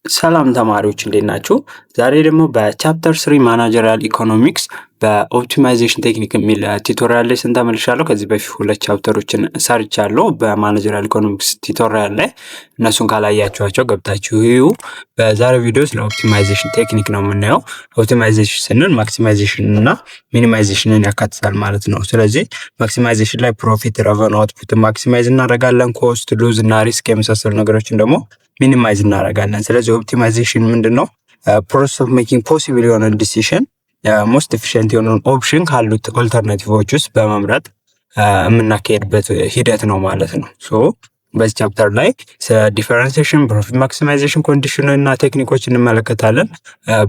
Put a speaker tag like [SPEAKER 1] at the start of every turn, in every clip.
[SPEAKER 1] ሰላም ተማሪዎች እንዴት ናችሁ? ዛሬ ደግሞ በቻፕተር 3 ማናጀሪያል ኢኮኖሚክስ በኦፕቲማይዜሽን ቴክኒክ የሚል ቱቶሪያል ላይ ተመልሻለሁ። ከዚህ በፊት ሁለት ቻፕተሮችን ሰርቻለሁ በማናጀሪያል ኢኮኖሚክስ ቱቶሪያል ላይ። እነሱን ካላያችኋቸው ገብታችሁ ይዩ። በዛሬው ቪዲዮ ስለ ኦፕቲማይዜሽን ቴክኒክ ነው የምናየው። ኦፕቲማይዜሽን ስንል ማክሲማይዜሽን እና ሚኒማይዜሽንን ያካትታል ማለት ነው። ስለዚህ ማክሲማይዜሽን ላይ ፕሮፊት፣ ረቨኑ፣ አውትፑት ማክሲማይዝ እናደርጋለን። ኮስት፣ ሉዝ እና ሪስክ የመሳሰሉ ነገሮችን ደግሞ ሚኒማይዝ እናደርጋለን። ስለዚህ ኦፕቲማይዜሽን ምንድነው? ፕሮሰስ ኦፍ ሜኪንግ ፖሲብል የሆነ ዲሲሽን ሞስት ኤፊሽንት የሆነውን ኦፕሽን ካሉት ኦልተርናቲቮች ውስጥ በመምረጥ የምናካሄድበት ሂደት ነው ማለት ነው። ሶ በዚህ ቻፕተር ላይ ዲፈረንሲዬሽን፣ ፕሮፊት ማክሲማይዜሽን ኮንዲሽን እና ቴክኒኮች እንመለከታለን።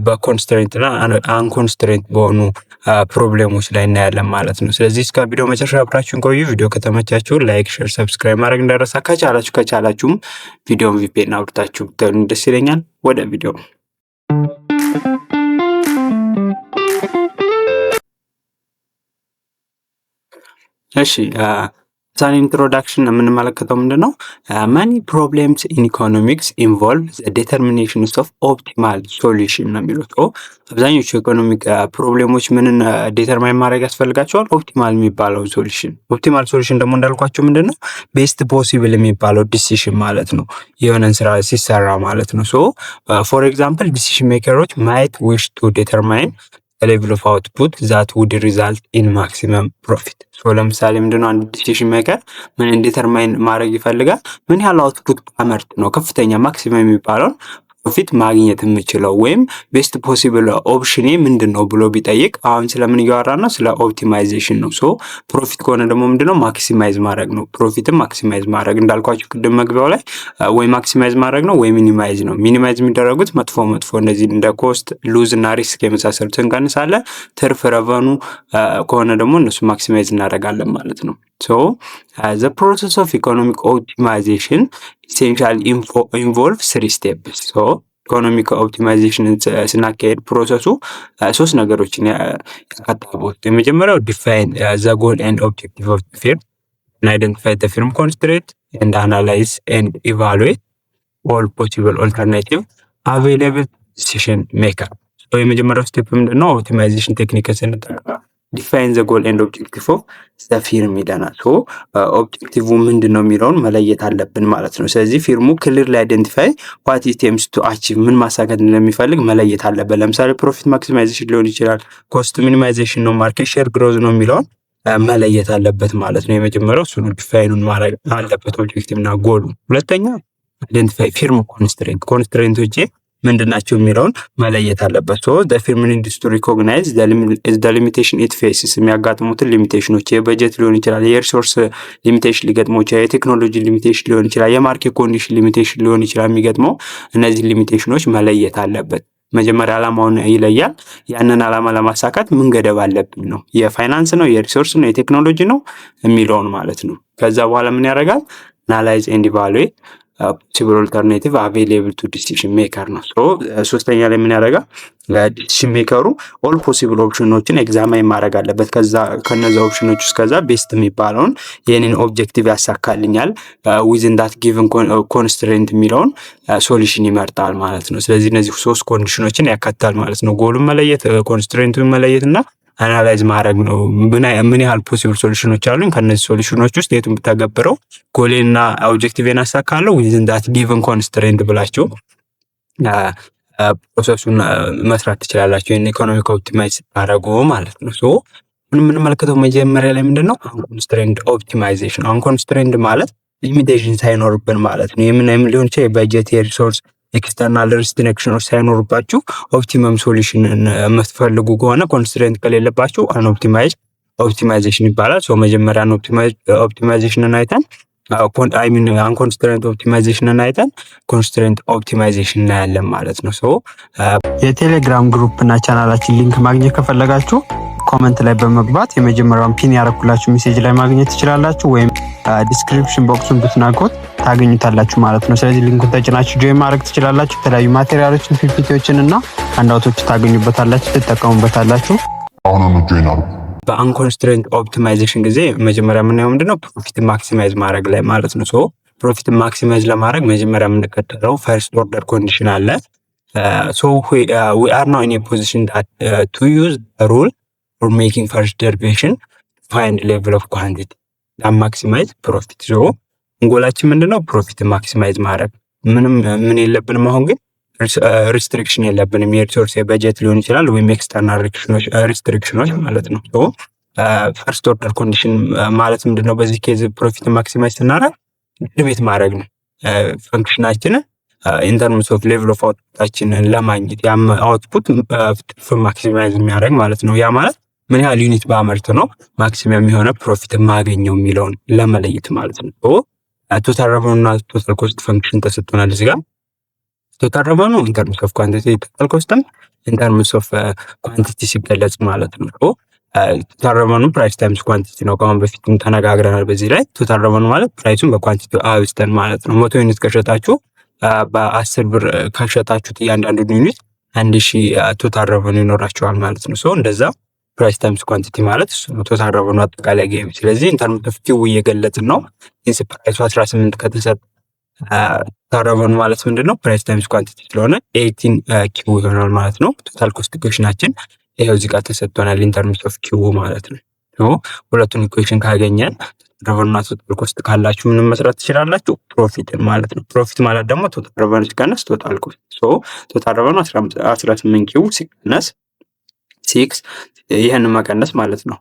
[SPEAKER 1] በኮንስትሬንት እና አንኮንስትሬንት በሆኑ ፕሮብሌሞች ላይ እናያለን ማለት ነው። ስለዚህ እስከ ቪዲዮ መጨረሻ አብራችሁን ቆዩ። ቪዲዮ ከተመቻችሁ ላይክ፣ ሼር፣ ሰብስክራይብ ማድረግ እንዳይረሳ። ከቻላችሁም ቪዲዮን ቪፒኤን አውርታችሁ ብትሉ ደስ ይለኛል። ወደ ቪዲዮ እሺ ሳን ኢንትሮዳክሽን የምንመለከተው ምንድነው? ማኒ ፕሮብሌምስ ኢን ኢኮኖሚክስ ኢንቮልቭ ዘ ዲተርሚኔሽንስ ኦፍ ኦፕቲማል ሶሉሽን ነው የሚሉት። አብዛኞቹ ኢኮኖሚክ ፕሮብሌሞች ምንን ዲተርማይን ማድረግ ያስፈልጋቸዋል? ኦፕቲማል የሚባለው ሶሉሽን። ኦፕቲማል ሶሉሽን ደግሞ እንዳልኳቸው ምንድነው? ቤስት ፖሲብል የሚባለው ዲሲሽን ማለት ነው፣ የሆነን ስራ ሲሰራ ማለት ነው። ሶ ፎር ኤግዛምፕል ዲሲሽን ሜከሮች ማይት ዊሽ ቱ ዲተርማይን ሌቭል ኦፍ አውትፑት ዛት ውድ ሪዛልት ኢን ማክሲመም ፕሮፊት። ለምሳሌ ምንድነው አንድ ዲሲሽን ሜከር ምን ዲተርማይን ማድረግ ይፈልጋል? ምን ያህል አውትፑት አመርት ነው ከፍተኛ ማክሲመም የሚባለውን ፕሮፊት ማግኘት የምችለው ወይም ቤስት ፖሲብል ኦፕሽኔ ምንድን ነው ብሎ ቢጠይቅ፣ አሁን ስለምን እያወራ ነው? ስለ ኦፕቲማይዜሽን ነው። ሶ ፕሮፊት ከሆነ ደግሞ ምንድነው? ማክሲማይዝ ማድረግ ነው። ፕሮፊትም ማክሲማይዝ ማድረግ እንዳልኳችሁ ቅድም መግቢያው ላይ ወይ ማክሲማይዝ ማድረግ ነው ወይ ሚኒማይዝ ነው። ሚኒማይዝ የሚደረጉት መጥፎ እንደዚህ እንደ ኮስት፣ ሉዝ እና ሪስክ የመሳሰሉት እንቀንሳለን። ትርፍ፣ ረቨኑ ከሆነ ደግሞ እነሱ ማክሲማይዝ እናደርጋለን ማለት ነው። So the process of economic optimization essentially involves 3 steps. So ኢኮኖሚክ ኦፕቲማይዜሽን ስናካሄድ ፕሮሰሱ 3 ነገሮችን ያካትታል። የመጀመሪያው ዲፋይን ዘ ጎል ኤንድ ኦብጀክቲቭ ኦፍ ዘ ፊርም፣ አይደንቲፋይ ዘ ፊርም ኮንስትሬንት ኤንድ አናላይዝ ኤንድ ኢቫሉዌት ኦል ፖሲብል ኦልተርናቲቭ አቬይላብል ዲሲሽን ሜከር። የመጀመሪያው ስቴፕ ምንድነው? ኦፕቲማይዜሽን ቴክኒክ ስንጠቀም ዲፋይን ዘ ጎል ኤንድ ኦብጀክቲቭ ኦፍ ዘ ፊርም ይለናል። ኦብጀክቲቭ ምንድን ነው የሚለውን መለየት አለብን ማለት ነው። ስለዚህ ፊርሙ ክሊርሊ አይደንቲፋይ ዋት ኢት ኤምስ ቱ አቺቭ፣ ምን ማሳካት እንደሚፈልግ መለየት አለብን። ለምሳሌ ፕሮፊት ማክሲማይዜሽን ሊሆን ይችላል፣ ኮስት ሚኒማይዜሽን ነው፣ ማርኬት ሼር ግሮዝ ነው የሚለውን መለየት አለበት ማለት ነው። የመጀመሪያው እሱ ነው፣ ዲፋይኑን ማድረግ አለበት ኦብጀክቲቭ እና ጎሉ። ሁለተኛ አይደንቲፋይ ፊርም ኮንስትሬንቶች ምንድናቸው የሚለውን መለየት አለበት። ሶ ዘ ፊርም ኒድስ ቱ ሪኮግናይዝ ዘ ሊሚቴሽን ኢት ፌስስ፣ የሚያጋጥሙትን ሊሚቴሽኖች፣ የበጀት ሊሆን ይችላል፣ የሪሶርስ ሊሚቴሽን ሊገጥመው ይችላል፣ የቴክኖሎጂ ሊሚቴሽን ሊሆን ይችላል፣ የማርኬት ኮንዲሽን ሊሚቴሽን ሊሆን ይችላል። የሚገጥመው እነዚህ ሊሚቴሽኖች መለየት አለበት። መጀመሪያ ዓላማውን ይለያል። ያንን ዓላማ ለማሳካት ምን ገደብ አለብን ነው፣ የፋይናንስ ነው፣ የሪሶርስ ነው፣ የቴክኖሎጂ ነው የሚለውን ማለት ነው። ከዛ በኋላ ምን ያደርጋል? አናላይዝ ኤንድ ኢቫሉዌት ፖሲብል ኦልተርናቲቭ አቬይላብል ቱ ዲሲሽን ሜከር ነው። ሶስተኛ ላይ ምን ያደርጋል? ዲሲሽን ሜከሩ ኦል ፖሲብል ኦፕሽኖችን ኤግዛማይን ማድረግ አለበት። ከነዛ ኦፕሽኖች ውስጥ ከዛ ቤስት የሚባለውን የኔን ኦብጀክቲቭ ያሳካልኛል ዊዝን ዳት ጊቭን ኮንስትሬንት የሚለውን ሶሉሽን ይመርጣል ማለት ነው። ስለዚህ እነዚህ 3 ኮንዲሽኖችን ያካትታል ማለት ነው። ጎሉን መለየት፣ ኮንስትሬንቱን መለየት እና አናላይዝ ማድረግ ነው። ምን ያህል ፖሲብል ሶሉሽኖች አሉኝ፣ ከነዚህ ሶሉሽኖች ውስጥ የቱን ብታገብረው ጎሌና ኦብጀክቲቭን አሳካለሁ ዊዝን ዳት ጊቨን ኮንስትሬንት ብላችሁ ፕሮሰሱን መስራት ትችላላችሁ። ኢኮኖሚክ ኦፕቲማይዝ ታደርጉ ማለት ነው። ሶ የምንመለከተው መጀመሪያ ላይ ምንድነው? አንኮንስትሬንት ኦፕቲማይዜሽን። አንኮንስትሬንት ማለት ሊሚቴሽን ሳይኖርብን ማለት ነው። የምን ሊሆን ይችላል? የበጀት፣ የሪሶርስ፣ ኤክስተርናል ሪስትሪክሽኖች ሳይኖርባችሁ ኦፕቲመም ሶሉሽን የምትፈልጉ ከሆነ ኮንስትሬንት ከሌለባችሁ ኦፕቲማይዜሽን ይባላል። ሶ መጀመሪያ ኦፕቲማይዜሽንን አይተን አንኮንስትሬንት ኦፕቲማይዜሽንን አይተን ኮንስትሬንት ኦፕቲማይዜሽን እናያለን ማለት ነው። ሶ የቴሌግራም ግሩፕ እና ቻናላችን ሊንክ ማግኘት ከፈለጋችሁ ኮመንት ላይ በመግባት የመጀመሪያውን ፒን ያረኩላችሁ ሜሴጅ ላይ ማግኘት ትችላላችሁ፣ ወይም ዲስክሪፕሽን ቦክሱን ብትናቁት ታገኙታላችሁ ማለት ነው። ስለዚህ ሊንኩን ተጭናችሁ ጆይን ማድረግ ትችላላችሁ። የተለያዩ ማቴሪያሎችን፣ ፒፒቲዎችን እና ሃንዳውቶች ታገኙበታላችሁ፣ ትጠቀሙበታላችሁ።
[SPEAKER 2] አሁን ጆይን አድርጉ።
[SPEAKER 1] በአንኮንስትሬንት ኦፕቲማይዜሽን ጊዜ መጀመሪያ የምናየው ምንድነው? ፕሮፊት ማክሲማይዝ ማድረግ ላይ ማለት ነው። ፕሮፊትን ማክሲማይዝ ለማድረግ መጀመሪያ የምንከተለው ፈርስት ኦርደር ኮንዲሽን አለ። ሶ ዊ አር ናው ኢን ኤ ፖዚሽን ቱ ዩዝ ሩል ፎር ሜኪንግ ፈርስት ደሪቬሽን ፋይንድ ሌቭል ኦፍ ኳንቲቲ ማክሲማይዝ ፕሮፊት። ሶ እንጎላችን ምንድነው? ፕሮፊትን ማክሲማይዝ ማድረግ። ምን የለብንም አሁን ግን ሪስትሪክሽን የለብንም። የሪሶርስ የበጀት ሊሆን ይችላል ወይም ኤክስተርናል ሪስትሪክሽኖች ማለት ነው። ፈርስት ኦርደር ኮንዲሽን ማለት ምንድነው? በዚህ ኬዝ ፕሮፊት ማክሲማይዝ ስናደርግ ዲቤት ማድረግ ነው። ፈንክሽናችንን ኢንተርምስ ኦፍ ሌቭል ኦፍ አውትፑታችንን ለማግኘት ያም አውትፑት ማክሲማይዝ የሚያደርግ ማለት ነው። ያ ማለት ምን ያህል ዩኒት በአመርት ነው ማክሲመም የሆነ ፕሮፊት ማገኘው የሚለውን ለመለየት ማለት ነው። ቶታል ረቨኑ እና ቶታል ኮስት ፈንክሽን ተሰጥቶናል እዚህ ጋር። ቶታል ረቨኑ ኢንተርምስ ኦፍ ኳንቲቲ፣ ቶታል ኮስትም ኢንተርምስ ኦፍ ኳንቲቲ ሲገለጽ ማለት ነው። ቶታል ረቨኑ ፕራይስ ታይምስ ኳንቲቲ ነው። ከአሁን በፊትም ተነጋግረናል በዚህ ላይ። ቶታል ረቨኑ ማለት ፕራይሱን በኳንቲቲ አብዝተን ማለት ነው። 100 ዩኒት ከሸጣችሁ በ10 ብር ከሸጣችሁት እያንዳንዱ ዩኒት 1000 ቶታል ረቨኑ ይኖራቸዋል ማለት ነው። ሶ እንደዛ ፕራይስ ታይምስ ኳንቲቲ ማለት እሱ ነው ቶታል ረቨኑ አጠቃላይ ገቢ። ስለዚህ ኢንተርምስ ኦፍ ኪው እየገለጽን ነው። ኢንስ ፕራይሱ 18 ከተሰጠ ቶታል ረቨኑ ማለት ምንድነው? ፕራይስ ታይምስ ኳንቲቲ ስለሆነ 18 ኪው ይሆናል ማለት ነው። ቶታል ኮስት ኢኩዌሽናችን ይሄው እዚህ ጋር ተሰጥቶናል ኢንተርምስ ኦፍ ኪው ማለት ነው። ሁለቱን ኢኩዌሽን ካገኘን ረቨኑ እና ቶታል ኮስት ካላችሁ ምንም መስራት ትችላላችሁ? ፕሮፊትን ማለት ነው። ፕሮፊት ማለት ደግሞ ቶታል ረቨኑ ሲቀነስ ቶታል ኮስት። ቶታል ረቨኑ 18 ኪው ሲቀነስ 6 ይህንን መቀነስ ማለት ነው።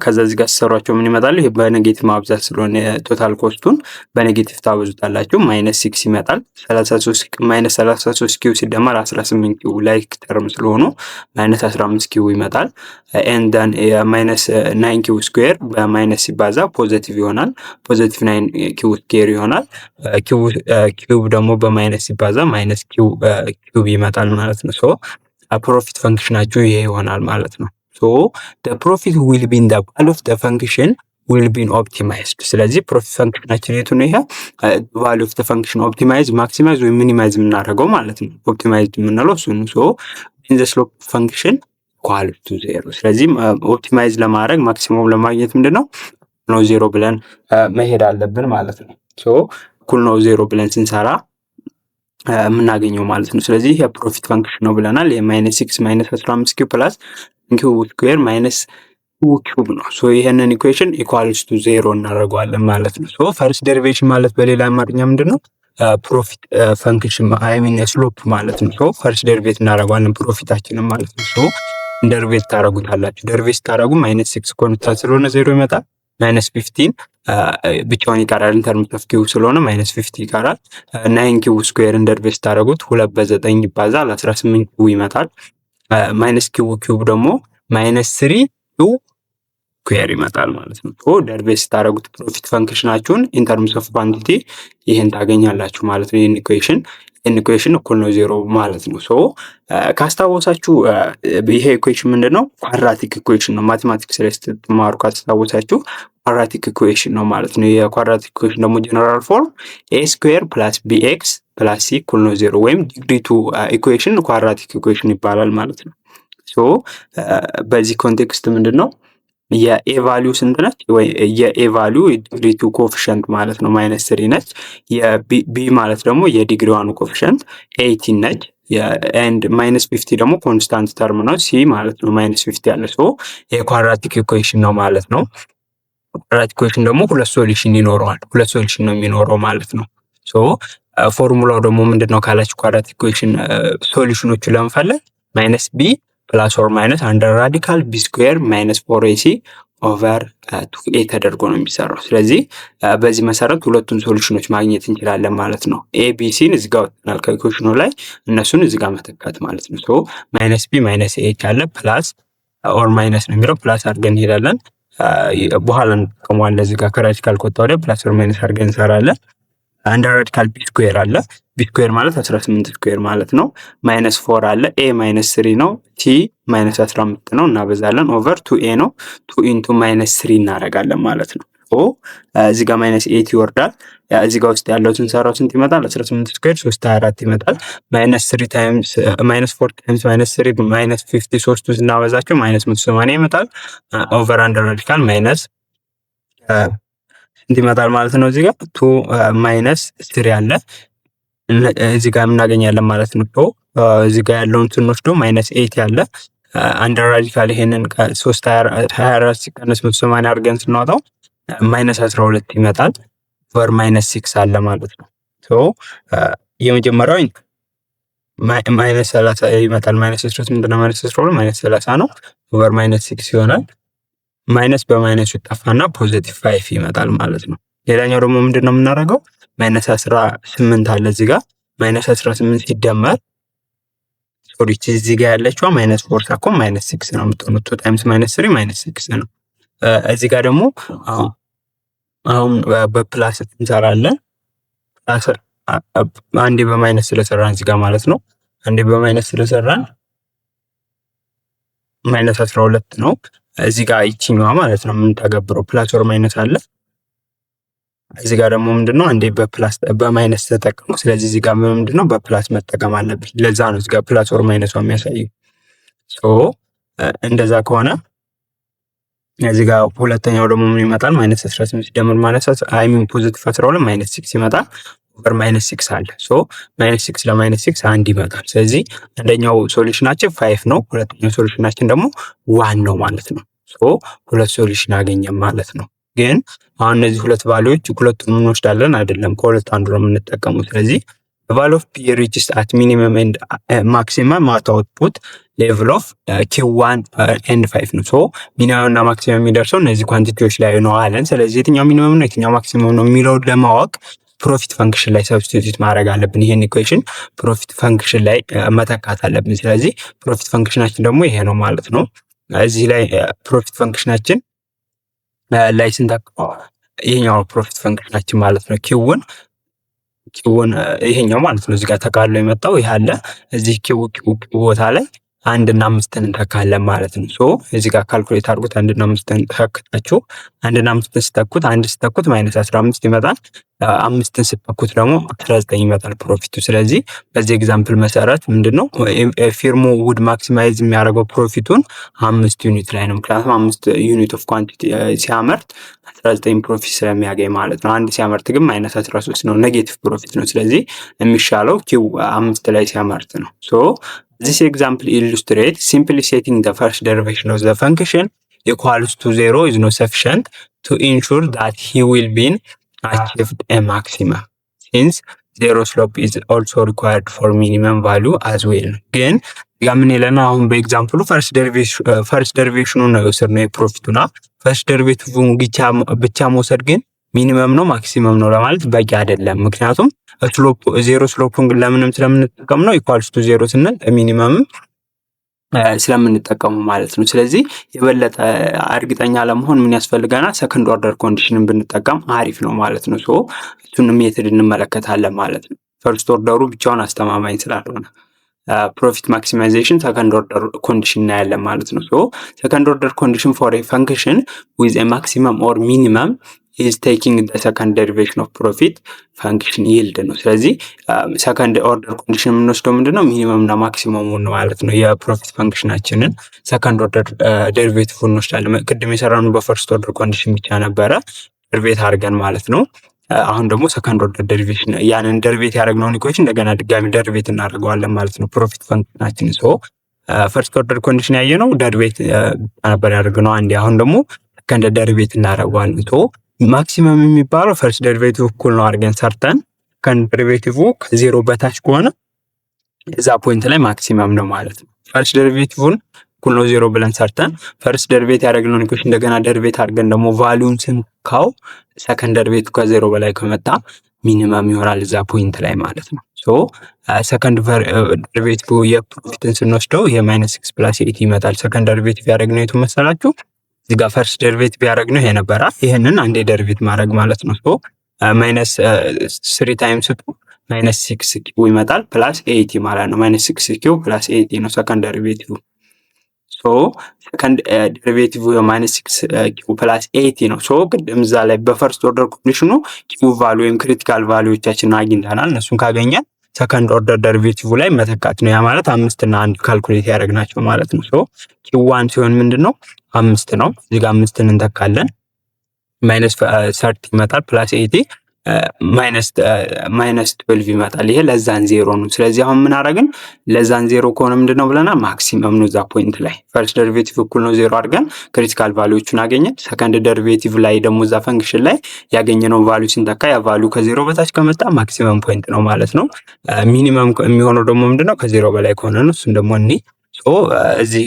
[SPEAKER 1] ከዛ እዚህ ጋር ሲሰሯቸው ምን ይመጣሉ? ይሄ በኔጌቲቭ ማብዛት ስለሆነ ቶታል ኮስቱን በኔጌቲቭ ታበዙታላችሁ። -6 ይመጣል። -33 ኪው ሲደመር 18 ኪው ላይክ ተርም ስለሆኑ -15 ኪው ይመጣል። ኤንድ ዳን -9 ኪው ስኩዌር በማይነስ ሲባዛ ፖዚቲቭ ይሆናል። ፖዚቲቭ 9 ኪው ስኩዌር ይሆናል። ኪዩብ ደግሞ በማይነስ ሲባዛ ማይነስ ኪዩብ ይመጣል ማለት ነው። ፕሮፊት ፈንክሽናችሁ ይሄ ይሆናል ማለት ነው። the profit will be in the value of the function will be optimized። ስለዚህ ፕሮፊት ፈንክሽናችን የቱ ነው? ይሄ value of the function optimize maximize ወይ minimize የምናደርገው ማለት ነው። optimized የምንለው እሱ ነው። in the slope function equal to 0። ስለዚህ ኦፕቲማይዝ ለማድረግ ማክሲመም ለማግኘት ምንድነው ነው 0 ብለን መሄድ አለብን ማለት ነው። እኩል ነው 0 ብለን ስንሰራ የምናገኘው ማለት ነው። ስለዚህ የፕሮፊት ፈንክሽን ነው ብለናል። -6 -15 ኪው ፕላስ ኪው ስኩዌር ማይነስ ኪዩብ ነው። ይሄንን ኢኩዌሽን ኢኳልስ ቱ 0 እናደርገዋለን ማለት ነው። ፈርስት ዴሪቬሽን ማለት በሌላ አማርኛ ምንድነው? ፕሮፊት ፈንክሽን ስሎፕ ማለት ነው። ፈርስት ዴሪቬት እናደርገዋለን ፕሮፊታችንን ማለት ነው። ደሪቬት ታደርጉታላችሁ። ደሪቬት ታደርጉ -6 ኮንስታንት ስለሆነ 0 ይመጣል። -15 ብቻውን ይቀራል። ኢንተርምስ ኦፍ ኪው ስለሆነ -50 ይቀራል። 9 ኪው ስኩዌርን ደሪቬት ታደርጉት 2 በ9 ይባዛል 18 ኪው ይመጣል። ማይነስ ኪዩብ ደግሞ -3 ኪው ስኩዌር ይመጣል ማለት ነው። ደሪቬት ስታደርጉት ፕሮፊት ፈንክሽናችሁን ኢንተርምስ ኦፍ ኳንቲቲ ይሄን ታገኛላችሁ ማለት ነው። ይሄን ኢኩዌሽን እኩል ነው 0 ማለት ነው። ካስታወሳችሁ ይሄ ኢኩዌሽን ምንድነው? ኳድራቲክ ኢኩዌሽን ነው። ማቴማቲክስ ላይ ስትማሩ ካስታወሳችሁ ኳድራቲክ ኢኩዌሽን ነው ማለት ነው። የኳድራቲክ ኢኩዌሽን ደግሞ ጀነራል ፎርም a ስኩዌር ፕላስ bx ፕላስ c እኩል ነው 0 ወይም ዲግሪ ቱ ኢኩዌሽን ኳድራቲክ ኢኩዌሽን ይባላል ማለት ነው። በዚህ ኮንቴክስት ምንድነው የኤ ቫልዩ ስንት ነች? ወይ የኤ ቫልዩ ዲግሪ ቱ ኮኤፊሺየንት ማለት ነው -3 ነች። የቢ ማለት ደግሞ የዲግሪ ዋኑ ኮኤፊሺየንት 18 ነች። ኤንድ -50 ደግሞ ኮንስታንት ተርም ነው። ሲ ማለት ነው -50 ያለ የኳድራቲክ ኢኩዌሽን ነው ማለት ነው። ኳድራቲክ ኢኩዌሽን ደግሞ ሁለት ሶሉሽን ይኖረዋል። ሁለት ሶሉሽን ነው የሚኖረው ማለት ነው። ፎርሙላው ደግሞ ምንድነው ካላችሁ ኳድራቲክ ኢኩዌሽን ሶሉሽኖቹን ለመፈለግ -b ፕላስ ኦር ማይነስ አንደር ራዲካል b ስኩዌር -4ac ኦቨር 2a ተደርጎ ነው የሚሰራው። ስለዚህ በዚህ መሰረት ሁለቱን ሶሉሽኖች ማግኘት እንችላለን ማለት ነው። a b c እዚህ ጋር ወጥተናል ከኢኩዌሽኑ ላይ እነሱን እዚህ ጋር መተካት ማለት ነው። -b -a አለ ፕላስ ኦር ማይነስ ነው የሚለው ፕላስ አድርገን እንሄዳለን። በኋላ እንጠቀመዋለን። እዚህ ጋር ከራዲካል ከወጣ ወዲያ ፕላስ ኦር ማይነስ አድርገን እንሰራለን። አንደር ራዲካል ቢ ስኩዌር አለ። ቢ ስኩዌር ማለት 18 ስኩዌር ማለት ነው። -4 አለ። ኤ -3 ነው። ቲ -15 ነው። እናበዛለን። ኦቨር 2ኤ ነው። 2 ኢንቱ -3 እናደርጋለን ማለት ነው። እዚህ ጋር -8 ይወርዳል። እዚህ ጋር ውስጥ ያለው ስንሰራው ስንት ይመጣል? 18 ስኩዌር 324 ይመጣል። -3 ታይምስ -4 ታይምስ -3 -50 ሶስቱን ስናበዛቸው -180 ይመጣል። ኦቨር አንደር ራዲካል ስንት ይመጣል ማለት ነው? እዚህ ጋር 2 ማይነስ 3 አለ እዚህ ጋር እናገኛለን ማለት ነው። እዚህ ጋር ያለውን ስንወስደው ማይነስ 8 ያለ አንደር ራዲካል ይሄንን 324 ሲቀነስ 180 አድርገን ስናወጣው ማይነስ 12 ይመጣል። ኦቨር ማይነስ 6 አለ ማለት ነው። የመጀመሪያው ማይነስ 30 ይመጣል። ማይነስ 13 ምንድነው? ማይነስ 12 ማይነስ 30 ነው። ኦቨር ማይነስ 6 ይሆናል። ማይነስ በማይነሱ ይጠፋና ፖዚቲቭ 5 ይመጣል ማለት ነው። ሌላኛው ደግሞ ምንድነው የምናደርገው? ማይነስ 18 አለ እዚህ ጋር ማይነስ 18 ሲደመር ሶሪች እዚህ ጋር ያለችው ማይነስ 4 ሳኮ ማይነስ 6 ነው የምትሆነው። 2 ታይምስ ማይነስ 3 ማይነስ 6 ነው። እዚህ ጋር ደግሞ አሁን በፕላስ እንሰራለን። አንዴ በማይነስ ስለሰራን እዚህ ጋር ማለት ነው። አንዴ በማይነስ ስለሰራን ማይነስ 12 ነው። እዚህ ጋር ይችኛዋ ማለት ነው የምንተገብረው ፕላስ ኦር ማይነስ አለ። እዚህ ጋር ደግሞ ምንድነው አንዴ በማይነስ ተጠቀሙ። ስለዚህ እዚህ ጋር ምንድነው በፕላስ መጠቀም አለብኝ። ለዛ ነው እዚህ ጋር ፕላስ ኦር ማይነስ የሚያሳየው። እንደዛ ከሆነ እዚህ ጋር ሁለተኛው ደግሞ ምን ይመጣል? ማይነስ 18 ሲደመር ማይነስ ፖዚቲቭ 12 ማይነስ 6 ይመጣል። ኦቨር ማይነስ 6 አለ። ማይነስ 6 ለማይነስ 6 አንድ ይመጣል። ስለዚህ አንደኛው ሶሉሽናችን 5 ነው። ሁለተኛው ሶሉሽናችን ደግሞ 1 ነው ማለት ነው። ሁለት ሶሉሽን አገኘን ማለት ነው። ግን አሁን እነዚህ ሁለት ቫልዩዎች ሁለቱን እንወስዳለን አይደለም፣ ከሁለቱ አንዱ ነው የምንጠቀመው። ስለዚህ ቫልዩ ኦፍ ፒ ሪችስ አት ሚኒመም ኤንድ ማክሲመም አት አውትፑት ሌቭል ኦፍ ኪ1 ኤንድ 5 ነው። ሚኒመም እና ማክሲመም የሚደርሰው እነዚህ ኳንቲቲዎች ላይ ነው አለን። ስለዚህ የትኛው ሚኒመም ነው የትኛው ማክሲመም ነው የሚለውን ለማወቅ ፕሮፊት ፈንክሽን ላይ ሰብስቲቱት ማድረግ አለብን። ይሄን ኢኩዌሽን ፕሮፊት ፈንክሽን ላይ መተካት አለብን። ስለዚህ ፕሮፊት ፈንክሽናችን ደግሞ ይሄ ነው ማለት ነው። እዚህ ላይ ፕሮፊት ፈንክሽናችን ላይ ስንተካው ይሄኛው ፕሮፊት ፈንክሽናችን ማለት ነው። ኪውን ይሄኛው ማለት ነው። እዚህ ጋር ተቃሎ የመጣው ይሄ አለ። እዚህ ኪው ቦታ ላይ 1 እና 5 እንተካለን ማለት ነው። እዚህ ጋር ካልኩሌት አድርጉት። 1 እና 5 ተካክታችሁ 1 እና 5 ስተኩት 1 ስተኩት ማይነስ 15 ይመጣል። 5 ስተኩት ደግሞ 19 ይመጣል ፕሮፊቱ። ስለዚህ በዚህ ኤግዛምፕል መሰረት ምንድነው ፊርሙ ውድ ማክሲማይዝ የሚያደርገው ፕሮፊቱን 5 ዩኒት ላይ ነው። ምክንያቱም 5 ዩኒት ኦፍ ኳንቲቲ ሲያመርት 19 ፕሮፊት ስለሚያገኝ ማለት ነው። አንድ ሲያመርት ግን ማይነስ 13 ነው፣ ኔጌቲቭ ፕሮፊት ነው። ስለዚህ የሚሻለው ኪው 5 ላይ ሲያመርት ነው። This example illustrates simply setting the first derivation of the function equals to 0 is not sufficient to ensure that he will be achieved a maximum, since zero slope is also required for minimum value as well. ግን ምን ይለና አሁን በኤግዛምፕሉ ፈርስት ደሪቬሽኑን ነው የወሰድነው የፕሮፊቱና ፈርስት ደሪቬቲቭን ብቻ መውሰድ ግን ሚኒመም ነው ማክሲመም ነው ለማለት በቂ አይደለም። ምክንያቱም ስሎፕ ዜሮ ስሎፑን ግን ለምንም ስለምንጠቀም ነው ኢኳልስ ቱ ዜሮ ስንል ሚኒመም ስለምንጠቀሙ ማለት ነው። ስለዚህ የበለጠ እርግጠኛ ለመሆን ምን ያስፈልገናል? ሰከንድ ኦርደር ኮንዲሽንን ብንጠቀም አሪፍ ነው ማለት ነው። እሱን ሜትድ እንመለከታለን ማለት ነው። ፈርስት ኦርደሩ ብቻውን አስተማማኝ ስላልሆነ ፕሮፊት ማክሲማይዜሽን ሰከንድ ኦርደር ኮንዲሽን እናያለን ማለት ነው። ሰከንድ ኦርደር ኮንዲሽን ፎር ኤ ፈንክሽን ዊዝ ኤ ማክሲመም ኦር ሚኒመም is taking the second derivation of profit function yield ነው። ስለዚህ ሰከንድ ኦርደር ኮንዲሽን የምንወስደው ምንድነው ሚኒመም እና ማክሲመም ነው ማለት ነው። የፕሮፊት ፈንክሽናችንን ሰከንድ ኦርደር ዴሪቬቲቭ እንወስዳለን። ቅድም የሰራነው በፈርስት ኦርደር ኮንዲሽን ብቻ ነበረ ዴሪቬት አድርገን ማለት ነው። አሁን ደግሞ ሰከንድ ኦርደር ዴሪቬሽን ያንን ዴሪቬት ያደረግነውን ኢኩዌሽን እንደገና ድጋሚ ዴሪቬት እናደርገዋለን ማለት ነው። ፕሮፊት ፈንክሽናችን ፈርስት ኦርደር ኮንዲሽን ያየነው ዴሪቬት ነበር ያደረግነው አንዴ። አሁን ደግሞ ሰከንድ ዴሪቬት እናደርገዋለን። ማክሲመም የሚባለው ፈርስት ዴሪቬቲቭ እኩል ነው አድርገን ሰርተን ሰከንድ ዴሪቬቲቭ ከዜሮ በታች ከሆነ እዛ ፖይንት ላይ ማክሲመም ነው ማለት ነው። ፈርስት ዴሪቬቲቭን እኩል ነው ዜሮ ብለን ሰርተን ፈርስት ዴሪቬት ያደረግነውን ኢኩዌሽን እንደገና ዴሪቬት አድርገን ደግሞ ቫልዩን ስንካው ሰከንድ ዴሪቬቲቭ ከዜሮ በላይ ከመጣ ሚኒመም ይሆናል እዛ ፖይንት ላይ ማለት ነው። ሰከንድ ዴሪቬቲቭ የፕሮፊትን ስንወስደው የማይነስ 6 ፕላስ 8 ይመጣል። ሰከንድ ዴሪቬቲቭ ያደረግነው የቱ መሰላችሁ? እዚህ ጋር ፈርስት ዴሪቬቲቭ ያደረግነው ይሄ ነበረ። ይሄንን አንዴ ዴሪቬት ማድረግ ማለት ነው። ማይነስ 3 ታይምስ ማይነስ 6 ኪው ይመጣል ፕላስ 80 ማለት ነው። ማይነስ 6 ኪው ፕላስ 80 ነው ሰከንድ ዴሪቬቲቭ። ሰከንድ ዴሪቬቲቭ ማይነስ 6 ኪው ፕላስ 80 ነው። ቅድም እዛ ላይ በፈርስት ኦርደር ኮንዲሽኑ ኪው ቫልዩ ወይም ክሪቲካል ቫልዩዎቻችንን አግኝተናል። እነሱን ካገኘን ሰከንድ ኦርደር ዴሪቬቲቭ ላይ መተካት ነው። ያ ማለት 5 እና 1 ካልኩሌት ያደረግናቸው ማለት ነው። ኪው1 ሲሆን ምንድነው 5 ነው። እዚህ ጋር 5 እንተካለን። ማይነስ 30 ይመጣል ፕላስ 80 ማይነስ 12 ይመጣል። ይሄ ለዛን ዜሮ ነው። ስለዚህ አሁን ምን አደረግን? ለዛን ዜሮ ከሆነ ምንድነው ብለናል? ማክሲመም ነው እዛ ፖይንት ላይ። ፈርስት ደሪቬቲቭ እኩል ነው ዜሮ አድርገን ክሪቲካል ቫልዩዎቹን አገኘን። ሰከንድ ደሪቬቲቭ ላይ ደግሞ እዛ ፈንክሽን ላይ ያገኘነው ቫልዩ ስንተካ ያ ቫልዩ ከዜሮ በታች ከመጣ ማክሲመም ፖይንት ነው ማለት ነው። ሚኒመም የሚሆነው ደግሞ ምንድነው? ከዜሮ በላይ ከሆነ ነው። እሱን ደግሞ እኔ እዚህ